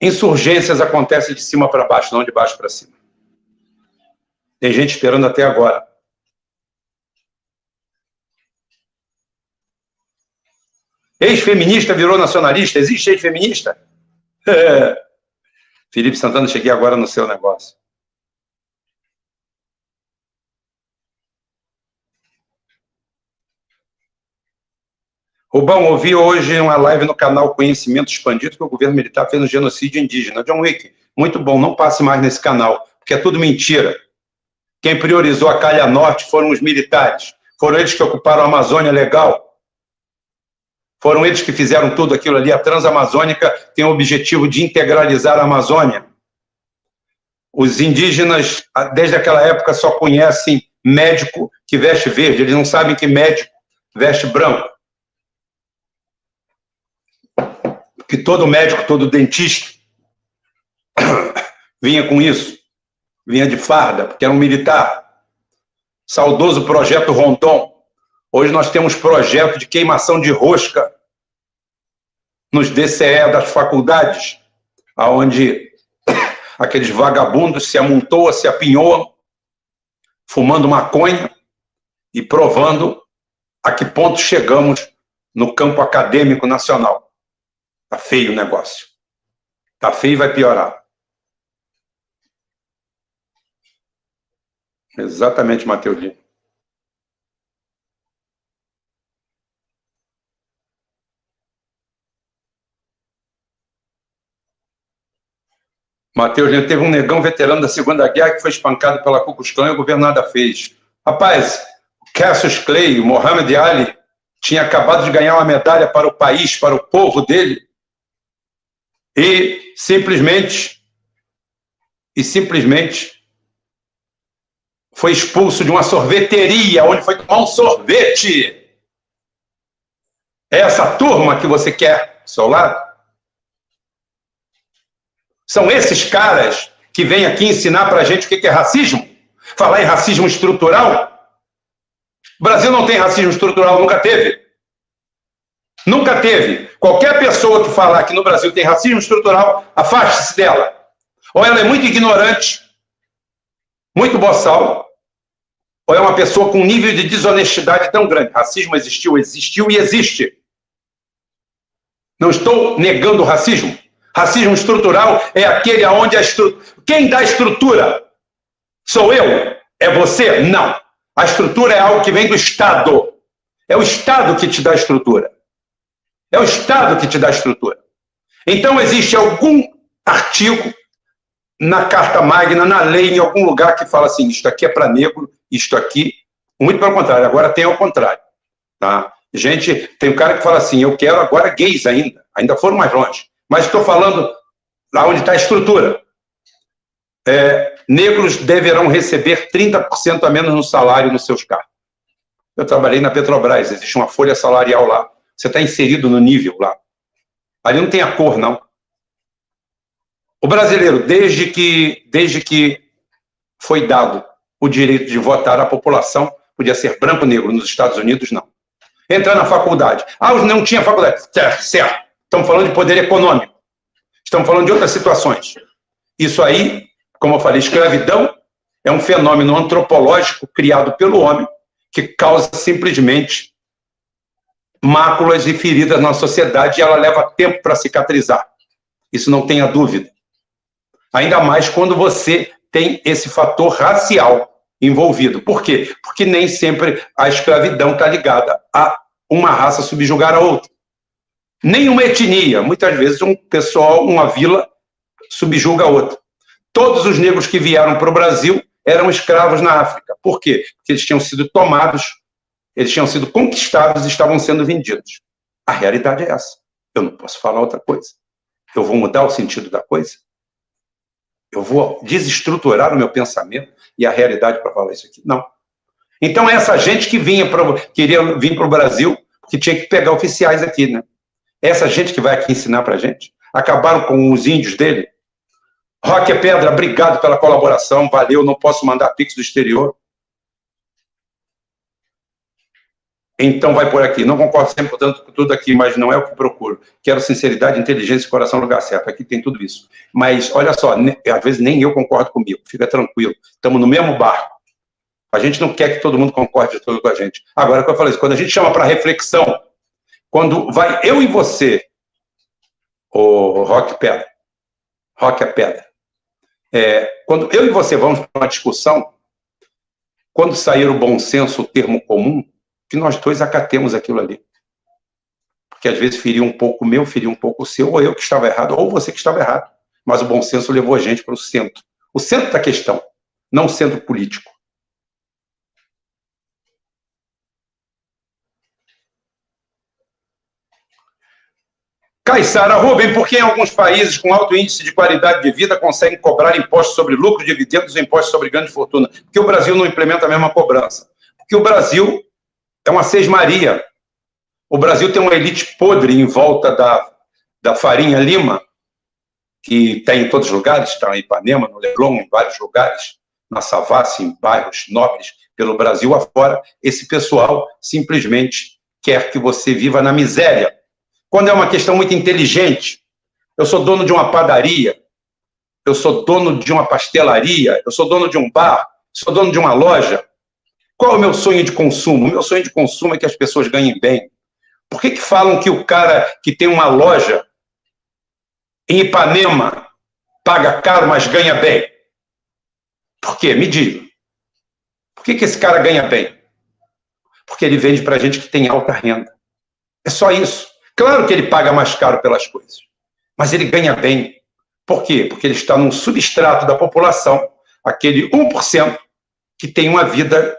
insurgências acontecem de cima para baixo, não de baixo para cima. Tem gente esperando até agora. Ex-feminista virou nacionalista? Existe ex-feminista? Felipe Santana, cheguei agora no seu negócio. Rubão, ouvi hoje uma live no canal Conhecimento Expandido que o governo militar fez um genocídio indígena. John Wick, muito bom, não passe mais nesse canal, porque é tudo mentira. Quem priorizou a Calha Norte foram os militares. Foram eles que ocuparam a Amazônia Legal. Foram eles que fizeram tudo aquilo ali. A Transamazônica tem o objetivo de integralizar a Amazônia. Os indígenas, desde aquela época, só conhecem médico que veste verde. Eles não sabem que médico veste branco. Que todo médico, todo dentista vinha com isso. Vinha de farda, porque era um militar. Saudoso projeto Rondon. Hoje nós temos projeto de queimação de rosca nos DCE das faculdades, onde aqueles vagabundos se amontoam, se apinhoam, fumando maconha e provando a que ponto chegamos no campo acadêmico nacional. Está feio o negócio. Está feio e vai piorar. Exatamente, Mateus. Mateus, teve um negão veterano da Segunda Guerra que foi espancado pela Ku Klux Klan e o governo nada fez. Rapaz, Cassius Clay, Muhammad Ali, tinha acabado de ganhar uma medalha para o país, para o povo dele, e simplesmente foi expulso de uma sorveteria, onde foi tomar um sorvete. É essa turma que você quer ao seu lado? São esses caras que vêm aqui ensinar para a gente o que é racismo? Falar em racismo estrutural? O Brasil não tem racismo estrutural, nunca teve. Nunca teve. Qualquer pessoa que falar que no Brasil tem racismo estrutural, afaste-se dela. Ou ela é muito ignorante, muito boçal, ou é uma pessoa com um nível de desonestidade tão grande. Racismo existiu e existe. Não estou negando o racismo. Racismo estrutural é aquele onde a estrutura... Quem dá estrutura? Sou eu? É você? Não. A estrutura é algo que vem do Estado. É o Estado que te dá estrutura. É o Estado que te dá estrutura. Então, existe algum artigo na Carta Magna, na lei, em algum lugar que fala assim, isto aqui é para negro, isto aqui... Muito pelo contrário, agora tem ao contrário. Tá? Gente, tem um cara que fala assim, eu quero agora gays ainda foram mais longe. Mas estou falando lá onde está a estrutura. Negros deverão receber 30% a menos no salário nos seus cargos. Eu trabalhei na Petrobras, existe uma folha salarial lá. Você está inserido no nível lá. Ali não tem a cor, não. O brasileiro, desde que foi dado o direito de votar, a população podia ser branco ou negro. Nos Estados Unidos, não. Entrar na faculdade. Não tinha faculdade. Certo. Estamos falando de poder econômico. Estamos falando de outras situações. Isso aí, como eu falei, escravidão é um fenômeno antropológico criado pelo homem que causa simplesmente máculas e feridas na sociedade e ela leva tempo para cicatrizar. Isso não tenha dúvida. Ainda mais quando você tem esse fator racial envolvido. Por quê? Porque nem sempre a escravidão está ligada a uma raça subjugar a outra. Nenhuma etnia. Muitas vezes um pessoal, uma vila, subjuga a outra. Todos os negros que vieram para o Brasil eram escravos na África. Por quê? Porque eles tinham sido tomados, eles tinham sido conquistados e estavam sendo vendidos. A realidade é essa. Eu não posso falar outra coisa. Eu vou mudar o sentido da coisa? Eu vou desestruturar o meu pensamento e a realidade para falar isso aqui? Não. Então, essa gente que queria vir para o Brasil, que tinha que pegar oficiais aqui, né? Essa gente que vai aqui ensinar para a gente, acabaram com os índios dele. Roque é Pedra, obrigado pela colaboração, valeu, não posso mandar pix do exterior. Então vai por aqui. Não concordo sempre com tudo aqui, mas não é o que procuro. Quero sinceridade, inteligência e coração no lugar certo. Aqui tem tudo isso. Mas, olha só, às vezes nem eu concordo comigo. Fica tranquilo. Estamos no mesmo barco. A gente não quer que todo mundo concorde tudo com a gente. Agora, como eu falei, quando a gente chama para reflexão, quando vai eu e você, o Roque é Pedra, quando eu e você vamos para uma discussão, quando sair o bom senso, o termo comum, que nós dois acatemos aquilo ali. Porque às vezes feria um pouco o meu, feria um pouco o seu, ou eu que estava errado, ou você que estava errado. Mas o bom senso levou a gente para o centro. O centro da questão, não o centro político. Caissara Rubem, porque em alguns países com alto índice de qualidade de vida conseguem cobrar impostos sobre lucro, dividendos e impostos sobre grande fortuna? Porque o Brasil não implementa a mesma cobrança. Porque o Brasil é uma sesmaria. O Brasil tem uma elite podre em volta da Farinha Lima, que tem em todos os lugares, está em Ipanema, no Leblon, em vários lugares, na Savassi, em bairros nobres, pelo Brasil afora. Esse pessoal simplesmente quer que você viva na miséria. Quando é uma questão muito inteligente, eu sou dono de uma padaria, eu sou dono de uma pastelaria, eu sou dono de um bar, sou dono de uma loja. Qual é o meu sonho de consumo? O meu sonho de consumo é que as pessoas ganhem bem. Por que falam que o cara que tem uma loja em Ipanema paga caro, mas ganha bem? Por quê? Me diga. Por que esse cara ganha bem? Porque ele vende para gente que tem alta renda. É só isso. Claro que ele paga mais caro pelas coisas, mas ele ganha bem. Por quê? Porque ele está num substrato da população, aquele 1% que tem uma vida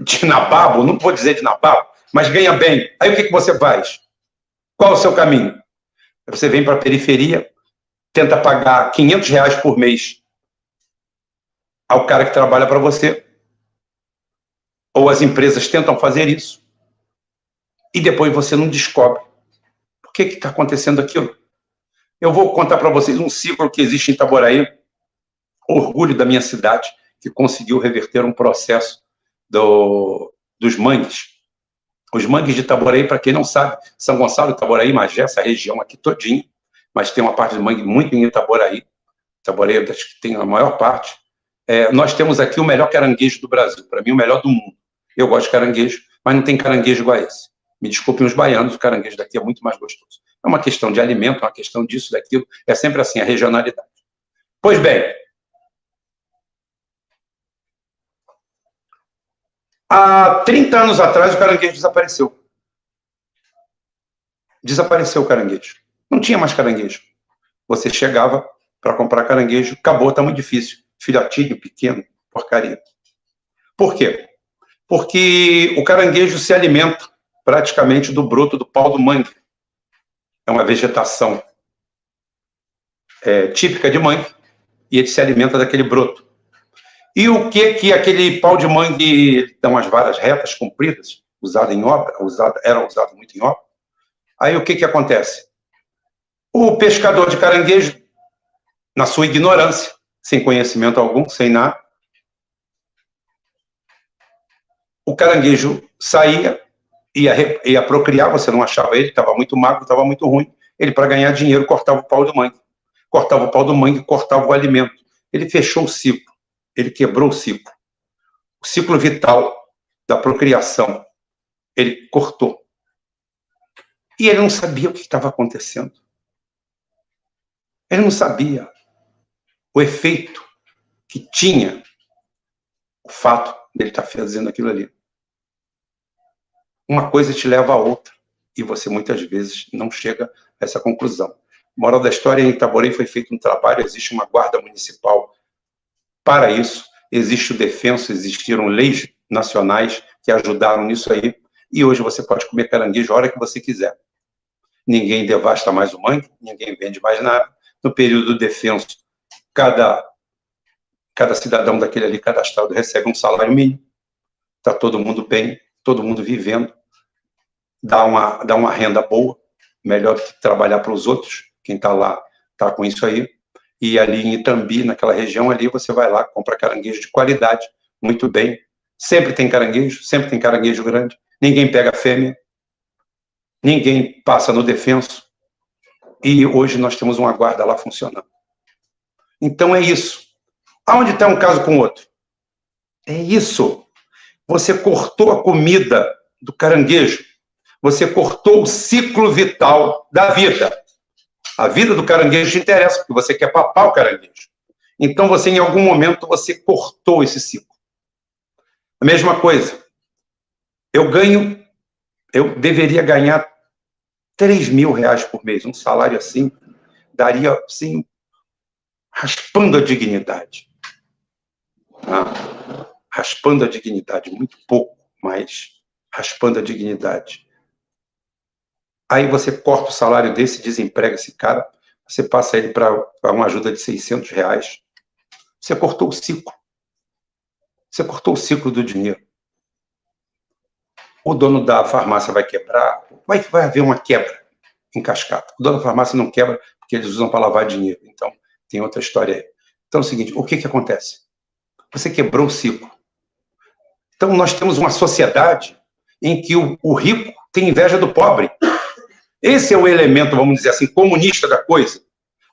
de nababo, não vou dizer de nababo, mas ganha bem. Aí o que você faz? Qual é o seu caminho? Você vem para a periferia, tenta pagar R$500 por mês ao cara que trabalha para você, ou as empresas tentam fazer isso, e depois você não descobre. Por que está acontecendo aquilo? Eu vou contar para vocês um ciclo que existe em Itaboraí, orgulho da minha cidade, que conseguiu reverter um processo dos mangues. Os mangues de Itaboraí, para quem não sabe, São Gonçalo, Itaboraí, Magé, essa região aqui todinha, mas tem uma parte de mangue muito em Itaboraí. Itaboraí, acho que tem a maior parte. Nós temos aqui o melhor caranguejo do Brasil, para mim o melhor do mundo. Eu gosto de caranguejo, mas não tem caranguejo igual a esse. Me desculpem os baianos, o caranguejo daqui é muito mais gostoso. É uma questão de alimento, é uma questão disso, daquilo, é sempre assim, a regionalidade. Pois bem, há 30 anos atrás o caranguejo desapareceu. Desapareceu o caranguejo. Não tinha mais caranguejo. Você chegava para comprar caranguejo, acabou, está muito difícil. Filhotinho, pequeno, porcaria. Por quê? Porque o caranguejo se alimenta praticamente do broto do pau do mangue. É uma vegetação típica de mangue e ele se alimenta daquele broto. E o que aquele pau de mangue dá umas varas retas, compridas, usado em obra, era usado muito em obra. Aí o que acontece? O pescador de caranguejo, na sua ignorância, sem conhecimento algum, sem nada, o caranguejo saía, ia procriar, você não achava ele, estava muito magro, estava muito ruim. Ele, para ganhar dinheiro, cortava o pau do mangue. Cortava o pau do mangue, cortava o alimento. Ele fechou o ciclo, ele quebrou o ciclo vital da procriação. Ele cortou. E ele não sabia o que estava acontecendo. Ele não sabia o efeito que tinha o fato dele estar fazendo aquilo ali. Uma coisa te leva a outra, e você muitas vezes não chega a essa conclusão. Moral da história, em Itaboraí foi feito um trabalho, existe uma guarda municipal para isso, existe o defenso, existiram leis nacionais que ajudaram nisso aí, e hoje você pode comer caranguejo a hora que você quiser. Ninguém devasta mais o mangue, ninguém vende mais nada. No período do defenso, cada cidadão daquele ali cadastrado recebe um salário mínimo, está todo mundo bem, todo mundo vivendo, dá uma renda boa, melhor do que trabalhar para os outros, quem está lá está com isso aí, e ali em Itambi, naquela região ali, você vai lá, compra caranguejo de qualidade, muito bem, sempre tem caranguejo grande, ninguém pega fêmea, ninguém passa no defenso, e hoje nós temos uma guarda lá funcionando. Então é isso. Aonde está um caso com o outro? É isso. Você cortou a comida do caranguejo, você cortou o ciclo vital da vida. A vida do caranguejo te interessa, porque você quer papar o caranguejo. Então, você, em algum momento, você cortou esse ciclo. A mesma coisa. Eu deveria ganhar R$3.000 por mês. Um salário assim, daria, assim, raspando a dignidade. Raspando a dignidade, muito pouco, mas raspando a dignidade. Aí você corta o salário desse, desemprega esse cara, você passa ele para uma ajuda de R$600. Você cortou o ciclo. Você cortou o ciclo do dinheiro. O dono da farmácia vai quebrar, vai haver uma quebra em cascata. O dono da farmácia não quebra porque eles usam para lavar dinheiro. Então, tem outra história aí. Então é o seguinte, o que acontece? Você quebrou o ciclo. Então, nós temos uma sociedade em que o rico tem inveja do pobre. Esse é o elemento, vamos dizer assim, comunista da coisa,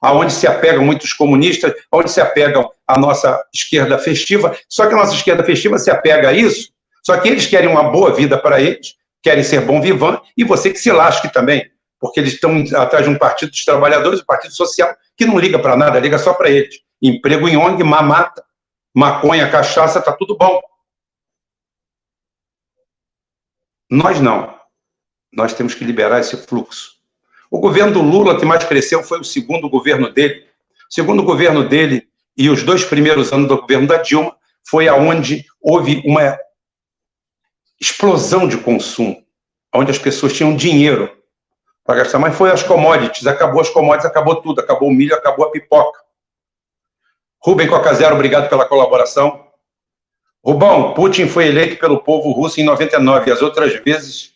aonde se apegam muitos comunistas, aonde se apegam a nossa esquerda festiva, só que a nossa esquerda festiva se apega a isso, só que eles querem uma boa vida para eles, querem ser bom vivant, e você que se lasque também, porque eles estão atrás de um partido dos trabalhadores, um partido social, que não liga para nada, liga só para eles. Emprego em ONG, mamata, maconha, cachaça, tá tudo bom. Nós não. Nós temos que liberar esse fluxo. O governo do Lula, que mais cresceu, foi o segundo governo dele. O segundo governo dele e os 2 primeiros anos do governo da Dilma foi aonde houve uma explosão de consumo, onde as pessoas tinham dinheiro para gastar, mas foi as commodities, acabou tudo, acabou o milho, acabou a pipoca. Rubem Coca Zero, obrigado pela colaboração. Rubão, Putin foi eleito pelo povo russo em 99, e as outras vezes,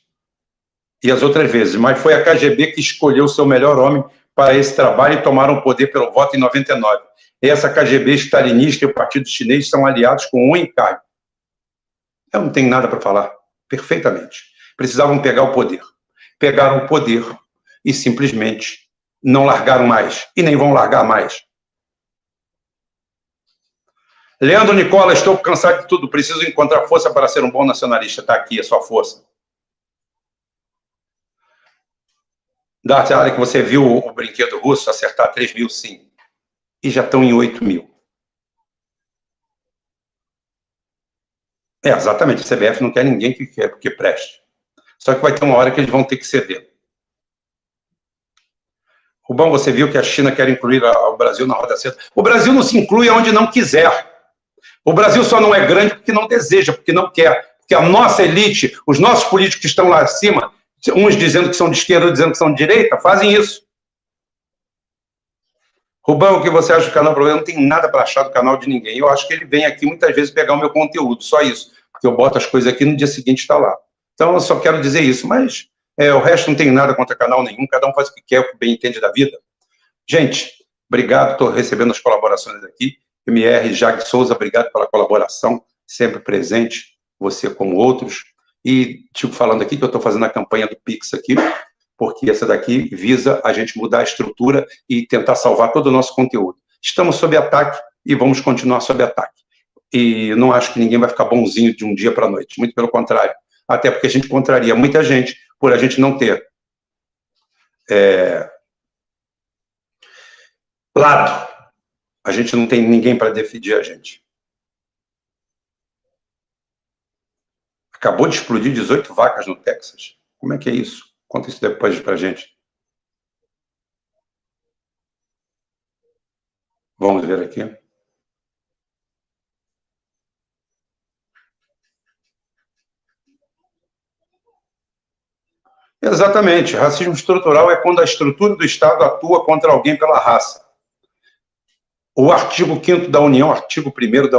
mas foi a KGB que escolheu o seu melhor homem para esse trabalho e tomaram o poder pelo voto em 99. Essa KGB stalinista e o Partido Chinês são aliados com unha e carne. Eu não tenho nada para falar, perfeitamente. Precisavam pegar o poder. Pegaram o poder e simplesmente não largaram mais, e nem vão largar mais. Leandro Nicola, estou cansado de tudo, preciso encontrar força para ser um bom nacionalista. Está aqui a sua força. Darth Alec, você viu o brinquedo russo acertar 3 mil, sim. E já estão em 8 mil. Exatamente, a CBF não quer ninguém que preste. Só que vai ter uma hora que eles vão ter que ceder. Rubão, você viu que a China quer incluir o Brasil na roda certa. O Brasil não se inclui onde não quiser. O Brasil só não é grande porque não deseja, porque não quer. Porque a nossa elite, os nossos políticos que estão lá acima, uns dizendo que são de esquerda, outros dizendo que são de direita, fazem isso. Rubão, o que você acha do canal? Eu não tenho nada para achar do canal de ninguém. Eu acho que ele vem aqui muitas vezes pegar o meu conteúdo, só isso. Porque eu boto as coisas aqui no dia seguinte está lá. Então, eu só quero dizer isso. Mas o resto não tenho nada contra canal nenhum. Cada um faz o que quer, o que bem entende da vida. Gente, obrigado. Estou recebendo as colaborações aqui. MR Jag Souza, obrigado pela colaboração. Sempre presente, você como outros. E, tipo, falando aqui que eu estou fazendo a campanha do Pix aqui, porque essa daqui visa a gente mudar a estrutura e tentar salvar todo o nosso conteúdo. Estamos sob ataque e vamos continuar sob ataque. E não acho que ninguém vai ficar bonzinho de um dia para a noite, muito pelo contrário. Até porque a gente contraria muita gente por a gente não ter lado. A gente não tem ninguém para defender a gente. Acabou de explodir 18 vacas no Texas. Como é que é isso? Conta isso depois para a gente. Vamos ver aqui. Exatamente. Racismo estrutural é quando a estrutura do Estado atua contra alguém pela raça. O artigo 5º da União, artigo 1º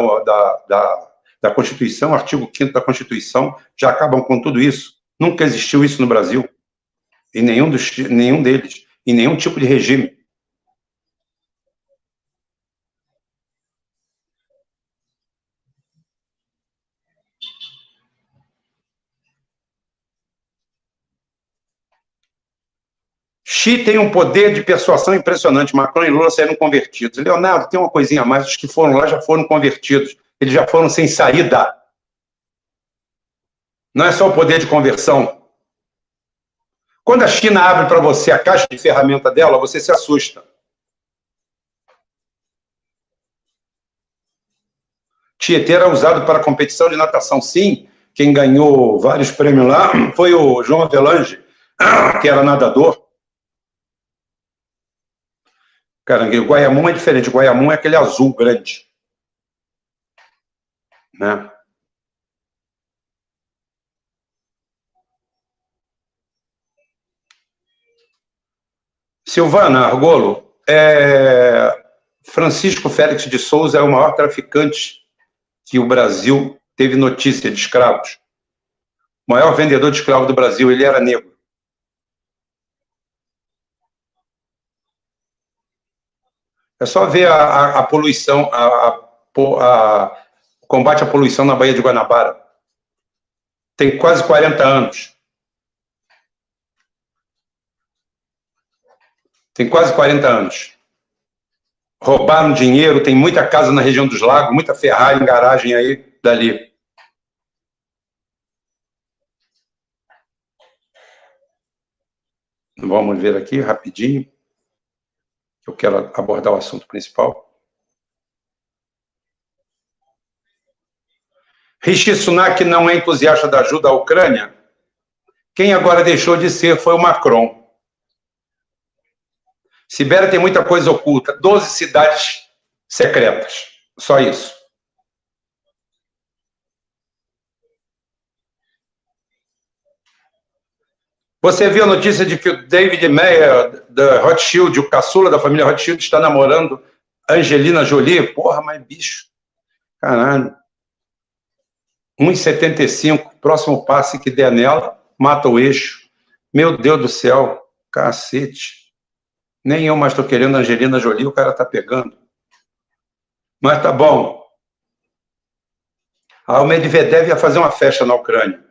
da Constituição, artigo 5º da Constituição, já acabam com tudo isso. Nunca existiu isso no Brasil. Em nenhum deles. Em nenhum tipo de regime. Xi tem um poder de persuasão impressionante. Macron e Lula saíram convertidos. Leonardo, tem uma coisinha a mais. Os que foram lá já foram convertidos. Eles já foram sem saída. Não é só o poder de conversão. Quando a China abre para você a caixa de ferramenta dela, você se assusta. Tietê era usado para competição de natação. Sim, quem ganhou vários prêmios lá foi o João Avelange, que era nadador. Caranguejo. Guaiamum é diferente. Guaiamum é aquele azul grande. Né? Silvana Argolo, Francisco Félix de Souza é o maior traficante que o Brasil teve notícia de escravos. O maior vendedor de escravos do Brasil, ele era negro. É só ver a poluição, o combate à poluição na Baía de Guanabara. Tem quase 40 anos. Tem quase 40 anos. Roubaram dinheiro, tem muita casa na região dos lagos, muita Ferrari em garagem aí, dali. Vamos ver aqui rapidinho. Eu quero abordar o assunto principal. Rishi Sunak não é entusiasta da ajuda à Ucrânia? Quem agora deixou de ser foi o Macron. Sibéria tem muita coisa oculta. 12 cidades secretas. Só isso. Você viu a notícia de que o David Meyer, da Rothschild, o caçula da família Rothschild, está namorando Angelina Jolie? Porra, mas bicho. Caralho. 1,75. Próximo passe que der nela, mata o eixo. Meu Deus do céu. Cacete. Nem eu mais estou querendo Angelina Jolie, o cara está pegando. Mas tá bom. O Medvedev ia fazer uma festa na Ucrânia.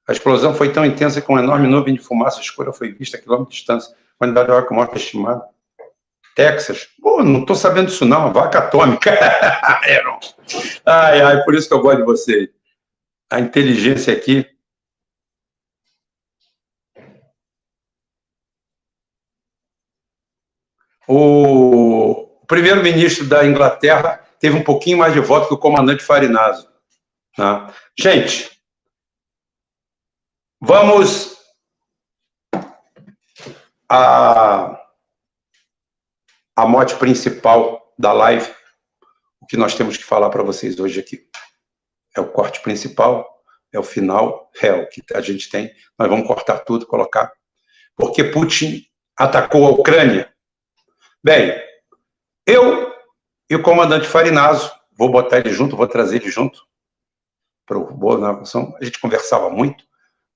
A explosão foi tão intensa que uma enorme nuvem de fumaça escura foi vista a quilômetros de distância. Quantidade de água com morte estimada. Texas. Pô, não estou sabendo disso não. Vaca atômica. Ai, por isso que eu gosto de você. A inteligência aqui. O primeiro-ministro da Inglaterra teve um pouquinho mais de voto que o comandante Farinaso. Tá? Gente, vamos à mote principal da live, o que nós temos que falar para vocês hoje aqui. É o corte principal, é o final, é o que a gente tem. Nós vamos cortar tudo, colocar. Porque Putin atacou a Ucrânia. Bem, eu e o comandante Farinaso, vou botar ele junto, vou trazer ele junto para o Boa Nação. A gente conversava muito,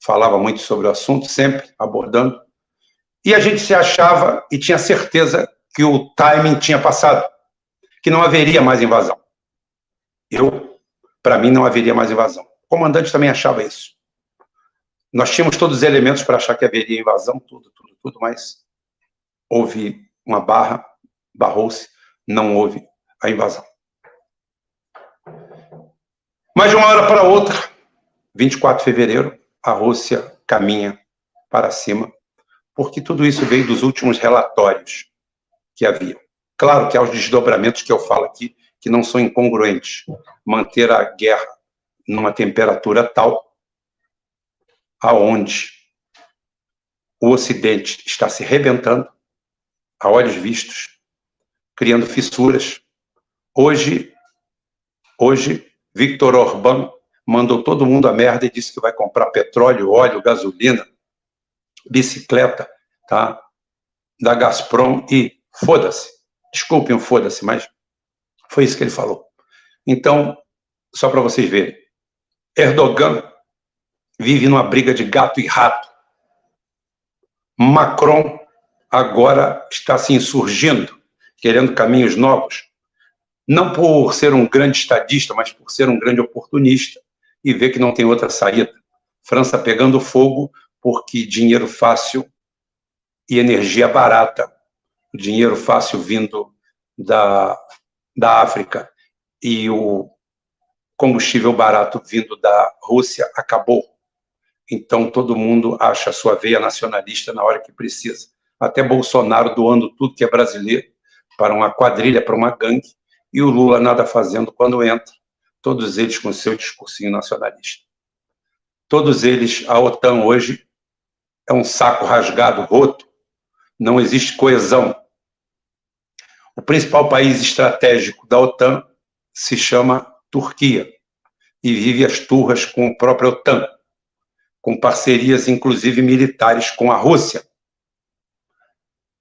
falava muito sobre o assunto, sempre abordando. E a gente se achava e tinha certeza que o timing tinha passado, que não haveria mais invasão. Para mim, não haveria mais invasão. O comandante também achava isso. Nós tínhamos todos os elementos para achar que haveria invasão, tudo, mas houve uma barrou-se, não houve a invasão. Mas de uma hora para outra, 24 de fevereiro, a Rússia caminha para cima, porque tudo isso veio dos últimos relatórios que havia. Claro que há os desdobramentos que eu falo aqui, que não são incongruentes. Manter a guerra numa temperatura tal, aonde o Ocidente está se rebentando, a olhos vistos, criando fissuras. Hoje, Viktor Orbán mandou todo mundo a merda e disse que vai comprar petróleo, óleo, gasolina, bicicleta, tá? Da Gazprom e foda-se. Desculpem o foda-se, mas foi isso que ele falou. Então, só para vocês verem, Erdogan vive numa briga de gato e rato. Macron agora está se insurgindo, querendo caminhos novos, não por ser um grande estadista, mas por ser um grande oportunista e ver que não tem outra saída. França pegando fogo porque dinheiro fácil e energia barata, dinheiro fácil vindo da África e o combustível barato vindo da Rússia acabou. Então todo mundo acha a sua veia nacionalista na hora que precisa. Até Bolsonaro doando tudo que é brasileiro para uma quadrilha, para uma gangue, e o Lula nada fazendo quando entra, todos eles com seu discursinho nacionalista. Todos eles, a OTAN hoje é um saco rasgado, roto, não existe coesão. O principal país estratégico da OTAN se chama Turquia e vive as turras com a própria OTAN, com parcerias, inclusive militares, com a Rússia.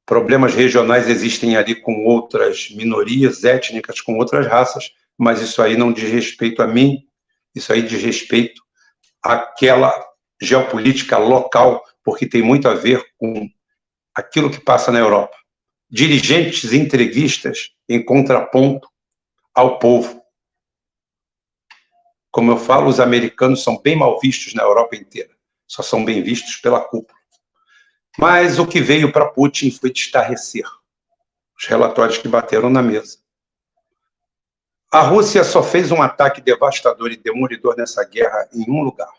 Problemas regionais existem ali com outras minorias étnicas, com outras raças, mas isso aí não diz respeito a mim, isso aí diz respeito àquela geopolítica local, porque tem muito a ver com aquilo que passa na Europa. Dirigentes entreguistas em contraponto ao povo. Como eu falo, os americanos são bem mal vistos na Europa inteira. Só são bem vistos pela cúpula. Mas o que veio para Putin foi de estarrecer os relatórios que bateram na mesa. A Rússia só fez um ataque devastador e demolidor nessa guerra em um lugar: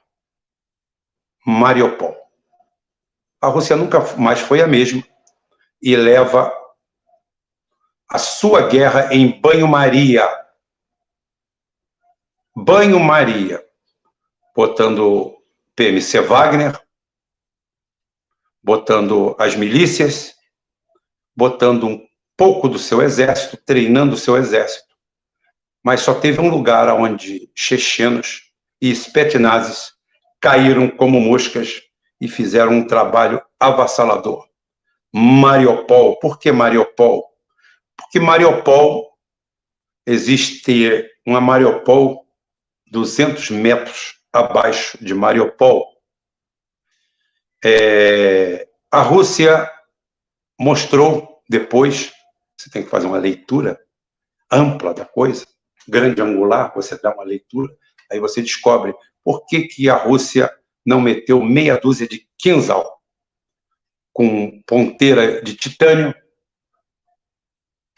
Mariupol. A Rússia nunca mais foi a mesma e leva a sua guerra em banho-maria. Banho-maria. Botando PMC Wagner, botando as milícias, botando um pouco do seu exército, treinando o seu exército. Mas só teve um lugar onde chechenos e spetsnazes caíram como moscas e fizeram um trabalho avassalador. Mariupol. Por que Mariupol? Porque Mariupol, existe uma Mariupol 200 metros abaixo de Mariupol. A Rússia mostrou depois, você tem que fazer uma leitura ampla da coisa, grande angular, você dá uma leitura, aí você descobre por que a Rússia não meteu meia dúzia de Kinzhal com ponteira de titânio,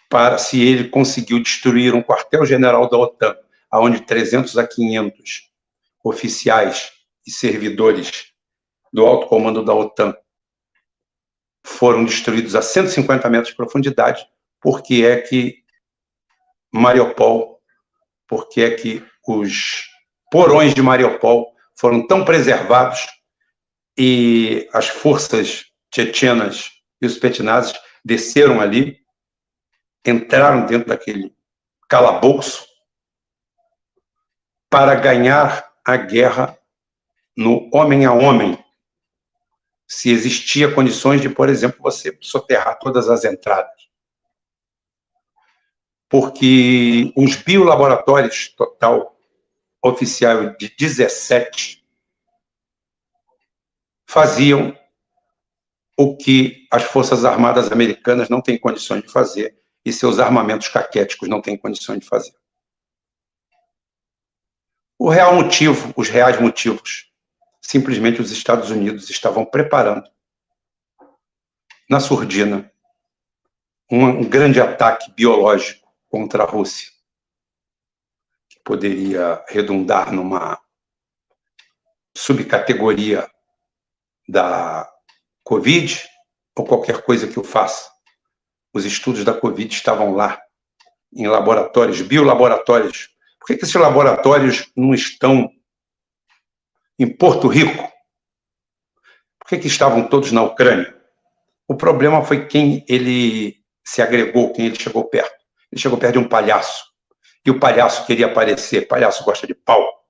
para se ele conseguiu destruir um quartel-general da OTAN, onde 300 a 500 oficiais e servidores do alto comando da OTAN foram destruídos a 150 metros de profundidade. Por que é que Mariupol, por que é que os porões de Mariupol foram tão preservados e as forças chechenas e os spetsnazes desceram ali, entraram dentro daquele calabouço para ganhar a guerra no homem a homem? Se existia condições de, por exemplo, você soterrar todas as entradas. Porque os biolaboratórios, total oficial de 17, faziam o que as Forças Armadas Americanas não têm condições de fazer e seus armamentos caquéticos não têm condições de fazer. O real motivo, os reais motivos, simplesmente os Estados Unidos estavam preparando, na surdina, um grande ataque biológico contra a Rússia, que poderia redundar numa subcategoria da Covid ou qualquer coisa que o faça. Os estudos da Covid estavam lá, em laboratórios, biolaboratórios. Por que esses laboratórios não estão em Porto Rico? Por que estavam todos na Ucrânia? O problema foi quem ele se agregou, quem ele chegou perto. Ele chegou perto de um palhaço. E o palhaço queria aparecer. Palhaço gosta de pau.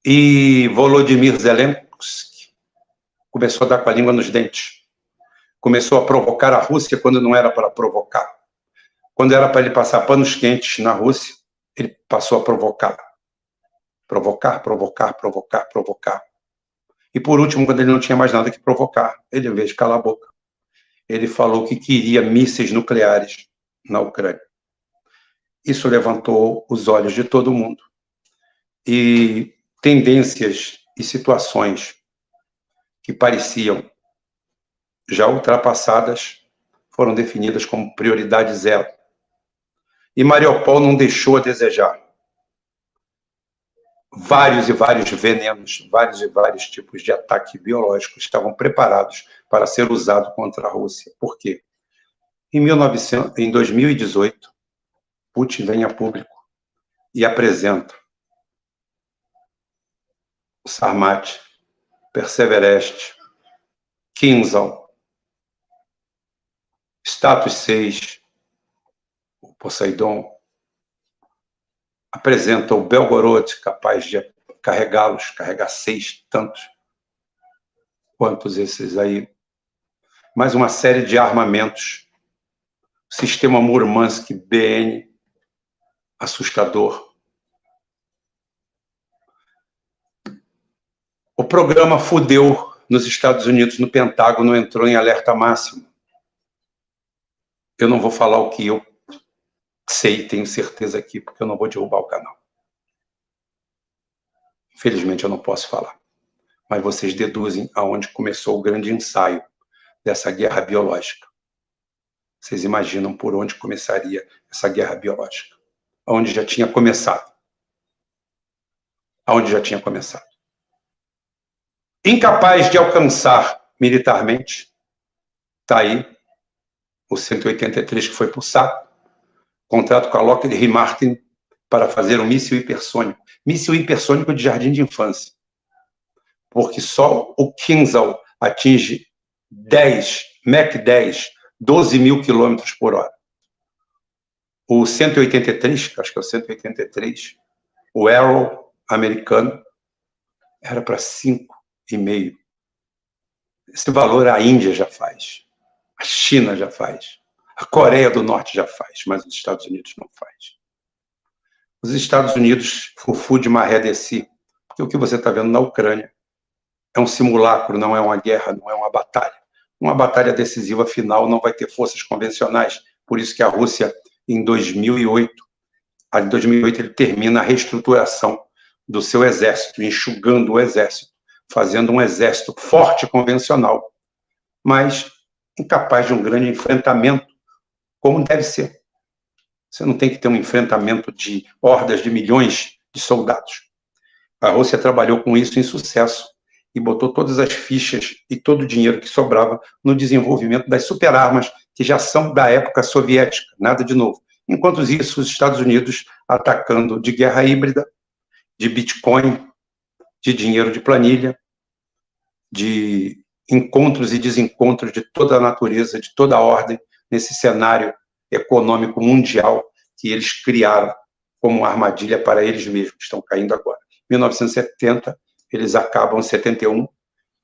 E Volodymyr Zelensky começou a dar com a língua nos dentes. Começou a provocar a Rússia quando não era para provocar. Quando era para ele passar panos quentes na Rússia, ele passou a provocar. Provocar, provocar, provocar, provocar. E por último, quando ele não tinha mais nada que provocar, ele, em vez de calar a boca, ele falou que queria mísseis nucleares na Ucrânia. Isso levantou os olhos de todo mundo. E tendências e situações que pareciam já ultrapassadas foram definidas como prioridade zero. E Mariupol não deixou a desejar. Vários e vários venenos, vários e vários tipos de ataque biológico estavam preparados para ser usados contra a Rússia. Por quê? Em 2018, Putin vem a público e apresenta o Sarmat, Perseverest, Kinzhal, Status 6, o Poseidon, apresenta o Belgorod, capaz de carregá-los, carregar 6 tantos quantos esses aí. Mais uma série de armamentos. Sistema Murmansk BN, assustador. O programa fudeu nos Estados Unidos, no Pentágono, entrou em alerta máximo. Eu não vou falar o que eu sei, tenho certeza aqui, porque eu não vou derrubar o canal. Infelizmente, eu não posso falar. Mas vocês deduzem aonde começou o grande ensaio dessa guerra biológica. Vocês imaginam por onde começaria essa guerra biológica? Aonde já tinha começado. Aonde já tinha começado. Incapaz de alcançar militarmente, está aí o 183 que foi para o saco, contrato com a Lockheed Martin para fazer um míssil hipersônico de jardim de infância, porque só o Kinzhal atinge Mach 10, 12 mil quilômetros por hora. O 183, acho que é o 183, o Arrow americano, era para 5,5. Esse valor a Índia já faz, a China já faz, a Coreia do Norte já faz, mas os Estados Unidos não faz. Os Estados Unidos, fufu de maré desci, porque o que você está vendo na Ucrânia é um simulacro, não é uma guerra, não é uma batalha. Uma batalha decisiva final não vai ter forças convencionais, por isso que a Rússia, em 2008, ele termina a reestruturação do seu exército, enxugando o exército, fazendo um exército forte convencional, mas incapaz de um grande enfrentamento, como deve ser. Você não tem que ter um enfrentamento de hordas de milhões de soldados. A Rússia trabalhou com isso em sucesso e botou todas as fichas e todo o dinheiro que sobrava no desenvolvimento das superarmas, que já são da época soviética, nada de novo. Enquanto isso, os Estados Unidos atacando de guerra híbrida, de Bitcoin, de dinheiro de planilha, de encontros e desencontros de toda a natureza, de toda a ordem, nesse cenário econômico mundial que eles criaram como uma armadilha para eles mesmos, que estão caindo agora. Em 1970, eles acabam, em 71,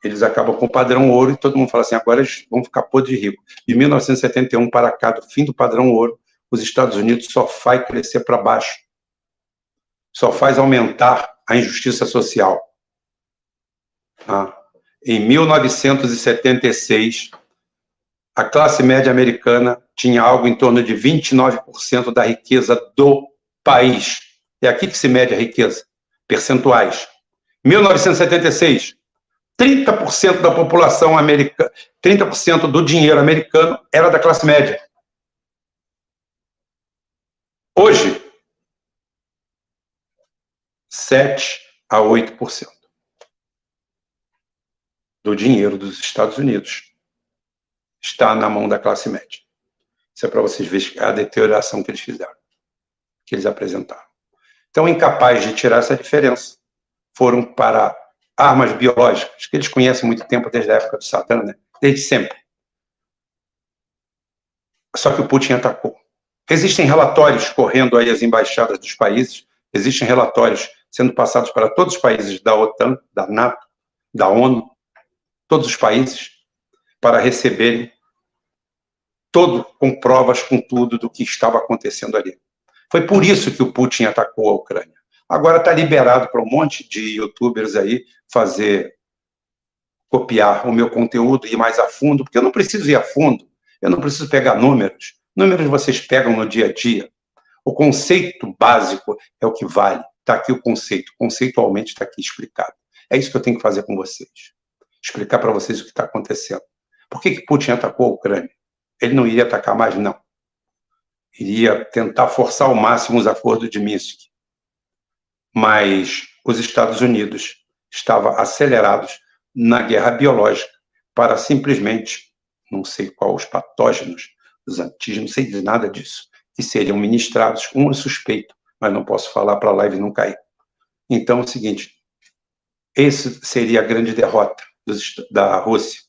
eles acabam com o padrão ouro e todo mundo fala assim, agora eles vão ficar podres de rico. De 1971 para cá, do fim do padrão ouro, os Estados Unidos só faz crescer para baixo, só faz aumentar a injustiça social. Em 1976, a classe média americana tinha algo em torno de 29% da riqueza do país. É aqui que se mede a riqueza, percentuais. 1976, 30% da população americana, 30% do dinheiro americano era da classe média. Hoje, 7 a 8% do dinheiro dos Estados Unidos está na mão da classe média. Isso é para vocês verem a deterioração que eles fizeram, que eles apresentaram. Então, incapazes de tirar essa diferença, foram para armas biológicas, que eles conhecem há muito tempo, desde a época do Saddam, né? Desde sempre. Só que o Putin atacou. Existem relatórios correndo aí as embaixadas dos países, existem relatórios sendo passados para todos os países da OTAN, da NATO, da ONU, todos os países, para receberem todo com provas, com tudo do que estava acontecendo ali. Foi por isso que o Putin atacou a Ucrânia. Agora está liberado para um monte de youtubers aí copiar o meu conteúdo e ir mais a fundo, porque eu não preciso ir a fundo, eu não preciso pegar números. Números vocês pegam no dia a dia. O conceito básico é o que vale. Está aqui o conceito, conceitualmente está aqui explicado. É isso que eu tenho que fazer com vocês. Explicar para vocês o que está acontecendo. Por que Putin atacou a Ucrânia? Ele não iria atacar mais, não. Iria tentar forçar ao máximo os acordos de Minsk. Mas os Estados Unidos estavam acelerados na guerra biológica para simplesmente, não sei qual os patógenos, os antígenos, não sei de nada disso, que seriam ministrados, um é suspeito, mas não posso falar para a live não cair. Então é o seguinte, esse seria a grande derrota da Rússia.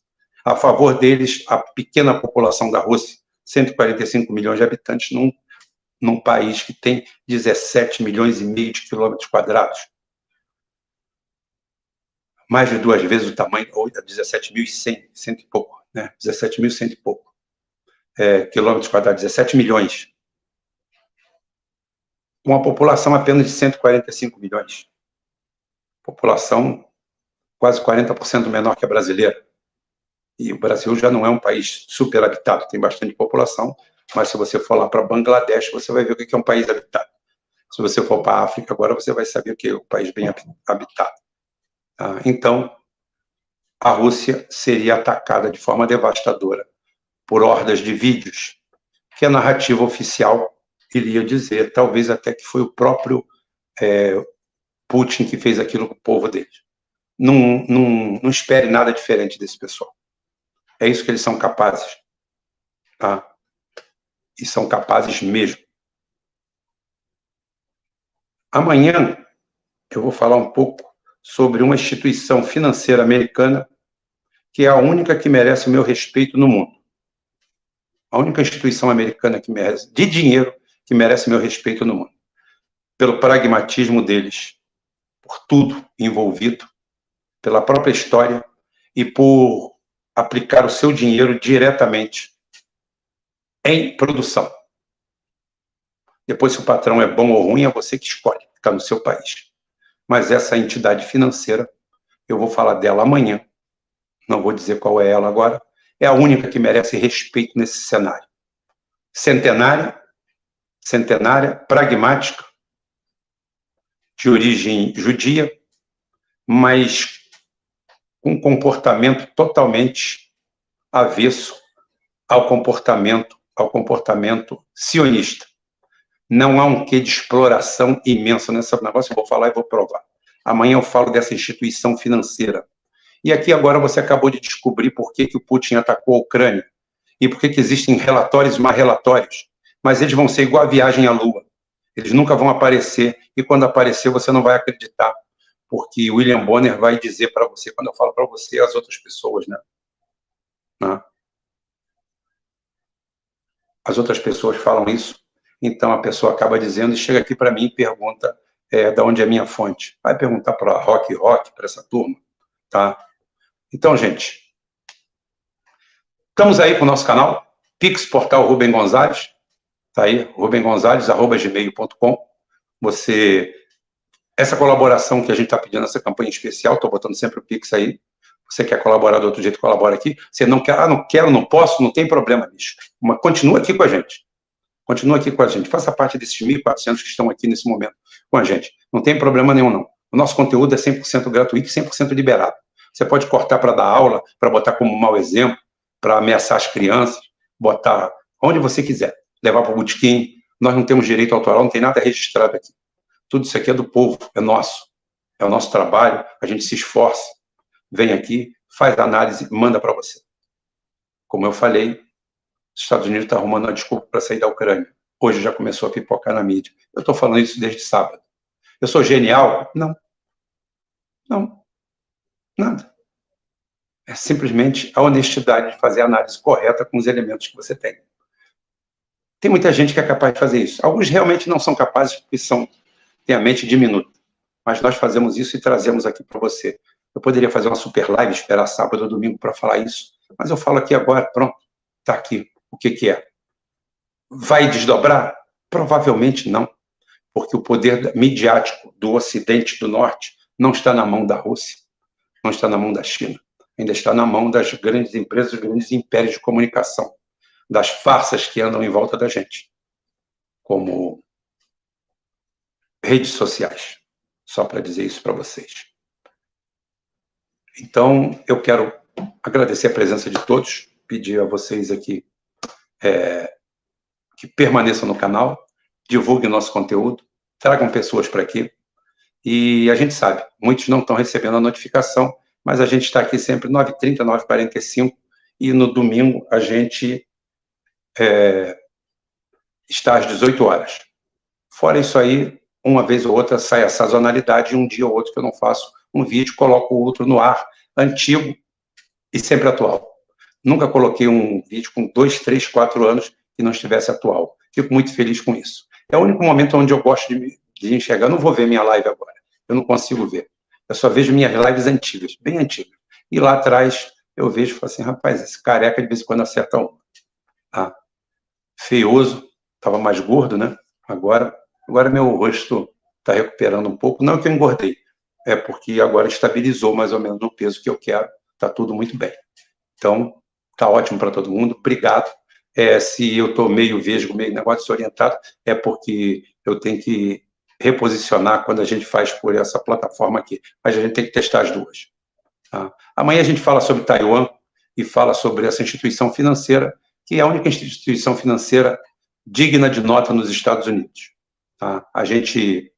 A favor deles, a pequena população da Rússia, 145 milhões de habitantes num país que tem 17 milhões e meio de quilômetros quadrados. Mais de 2 vezes o tamanho, ou 17.100, cento e pouco, né? 17.100 e pouco quilômetros quadrados, 17 milhões. Uma população apenas de 145 milhões. População quase 40% menor que a brasileira. E o Brasil já não é um país superhabitado, tem bastante população, mas se você for lá para Bangladesh, você vai ver o que é um país habitado. Se você for para a África agora, você vai saber o que é um país bem habitado. Tá? Então, a Rússia seria atacada de forma devastadora por hordas de vídeos, que a narrativa oficial iria dizer, talvez até que foi o próprio Putin que fez aquilo com o povo dele. Não espere nada diferente desse pessoal. É isso que eles são capazes. Tá? E são capazes mesmo. Amanhã eu vou falar um pouco sobre uma instituição financeira americana que é a única que merece o meu respeito no mundo. A única instituição americana que merece, de dinheiro, que merece meu respeito no mundo. Pelo pragmatismo deles, por tudo envolvido, pela própria história e por aplicar o seu dinheiro diretamente em produção. Depois, se o patrão é bom ou ruim, é você que escolhe, está no seu país. Mas essa entidade financeira, eu vou falar dela amanhã, não vou dizer qual é ela agora, é a única que merece respeito nesse cenário. Centenária, pragmática, de origem judia, mas com um comportamento totalmente avesso ao comportamento sionista. Não há um quê de exploração imensa nesse negócio, eu vou falar e vou provar. Amanhã eu falo dessa instituição financeira. E aqui agora você acabou de descobrir por que o Putin atacou a Ucrânia e por que existem relatórios e mais relatórios. Mas eles vão ser igual a viagem à Lua. Eles nunca vão aparecer e quando aparecer você não vai acreditar, porque William Bonner vai dizer para você, quando eu falo para você, as outras pessoas, né? As outras pessoas falam isso, então a pessoa acaba dizendo e chega aqui para mim e pergunta de onde é a minha fonte. Vai perguntar para Rock, para essa turma, tá? Então, gente, estamos aí com o nosso canal, Pix Portal Rubem Gonzalez, tá aí, rubengonzalez@gmail.com. Essa colaboração que a gente está pedindo, essa campanha especial, estou botando sempre o Pix aí. Você quer colaborar do outro jeito, colabora aqui. Você não quer, não quero, não posso, não tem problema, bicho. Mas continua aqui com a gente. Continua aqui com a gente. Faça parte desses 1.400 que estão aqui nesse momento com a gente. Não tem problema nenhum, não. O nosso conteúdo é 100% gratuito e 100% liberado. Você pode cortar para dar aula, para botar como mau exemplo, para ameaçar as crianças, botar onde você quiser. Levar para o botequim. Nós não temos direito autoral, não tem nada registrado aqui. Tudo isso aqui é do povo, é nosso. É o nosso trabalho, a gente se esforça. Vem aqui, faz a análise, manda para você. Como eu falei, os Estados Unidos estão arrumando uma desculpa para sair da Ucrânia. Hoje já começou a pipocar na mídia. Eu estou falando isso desde sábado. Eu sou genial? Não. Não. Nada. É simplesmente a honestidade de fazer a análise correta com os elementos que você tem. Tem muita gente que é capaz de fazer isso. Alguns realmente não são capazes porque têm a mente diminuta. Mas nós fazemos isso e trazemos aqui para você. Eu poderia fazer uma super live, esperar sábado ou domingo para falar isso, mas eu falo aqui agora, pronto, está aqui. O que é? Vai desdobrar? Provavelmente não, porque o poder midiático do Ocidente, do Norte, não está na mão da Rússia, não está na mão da China, ainda está na mão das grandes empresas, dos grandes impérios de comunicação, das farsas que andam em volta da gente, como redes sociais, só para dizer isso para vocês. Então, eu quero agradecer a presença de todos, pedir a vocês aqui que permaneçam no canal, divulguem nosso conteúdo, tragam pessoas para aqui. E a gente sabe, muitos não estão recebendo a notificação, mas a gente está aqui sempre 9h30, 9h45, e no domingo a gente está às 18 horas. Fora isso aí, uma vez ou outra sai a sazonalidade, e um dia ou outro que eu não faço um vídeo, coloco o outro no ar, antigo e sempre atual. Nunca coloquei um vídeo com 2, 3, 4 anos que não estivesse atual. Fico muito feliz com isso. É o único momento onde eu gosto de enxergar. Eu não vou ver minha live agora. Eu não consigo ver. Eu só vejo minhas lives antigas, bem antigas. E lá atrás eu vejo e falo assim, rapaz, esse careca de vez em quando acerta um. Ah, feioso, estava mais gordo, né? Agora meu rosto está recuperando um pouco. Não que eu engordei, é porque agora estabilizou mais ou menos no peso que eu quero. Está tudo muito bem. Então, está ótimo para todo mundo. Obrigado. Se eu estou meio vesgo, meio negócio desorientado, é porque eu tenho que reposicionar quando a gente faz por essa plataforma aqui. Mas a gente tem que testar as duas. Tá? Amanhã a gente fala sobre Taiwan e fala sobre essa instituição financeira, que é a única instituição financeira digna de nota nos Estados Unidos. Tá? A gente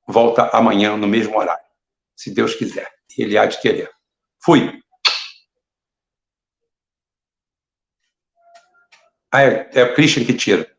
volta amanhã no mesmo horário, se Deus quiser. Ele há de querer. Fui. É o Christian que tira.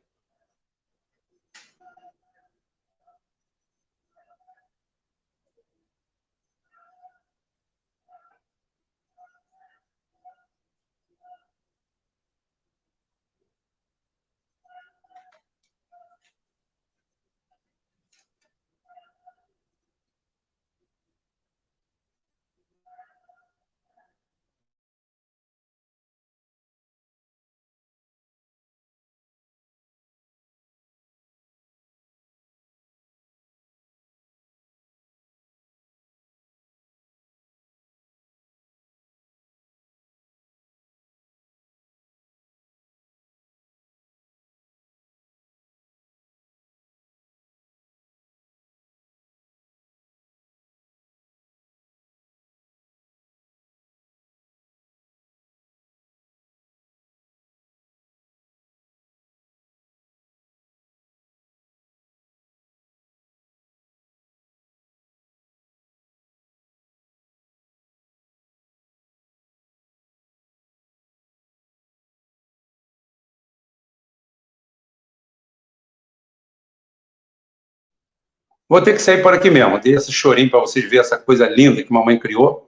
Vou ter que sair por aqui mesmo. Dei esse chorinho para vocês verem essa coisa linda que mamãe criou.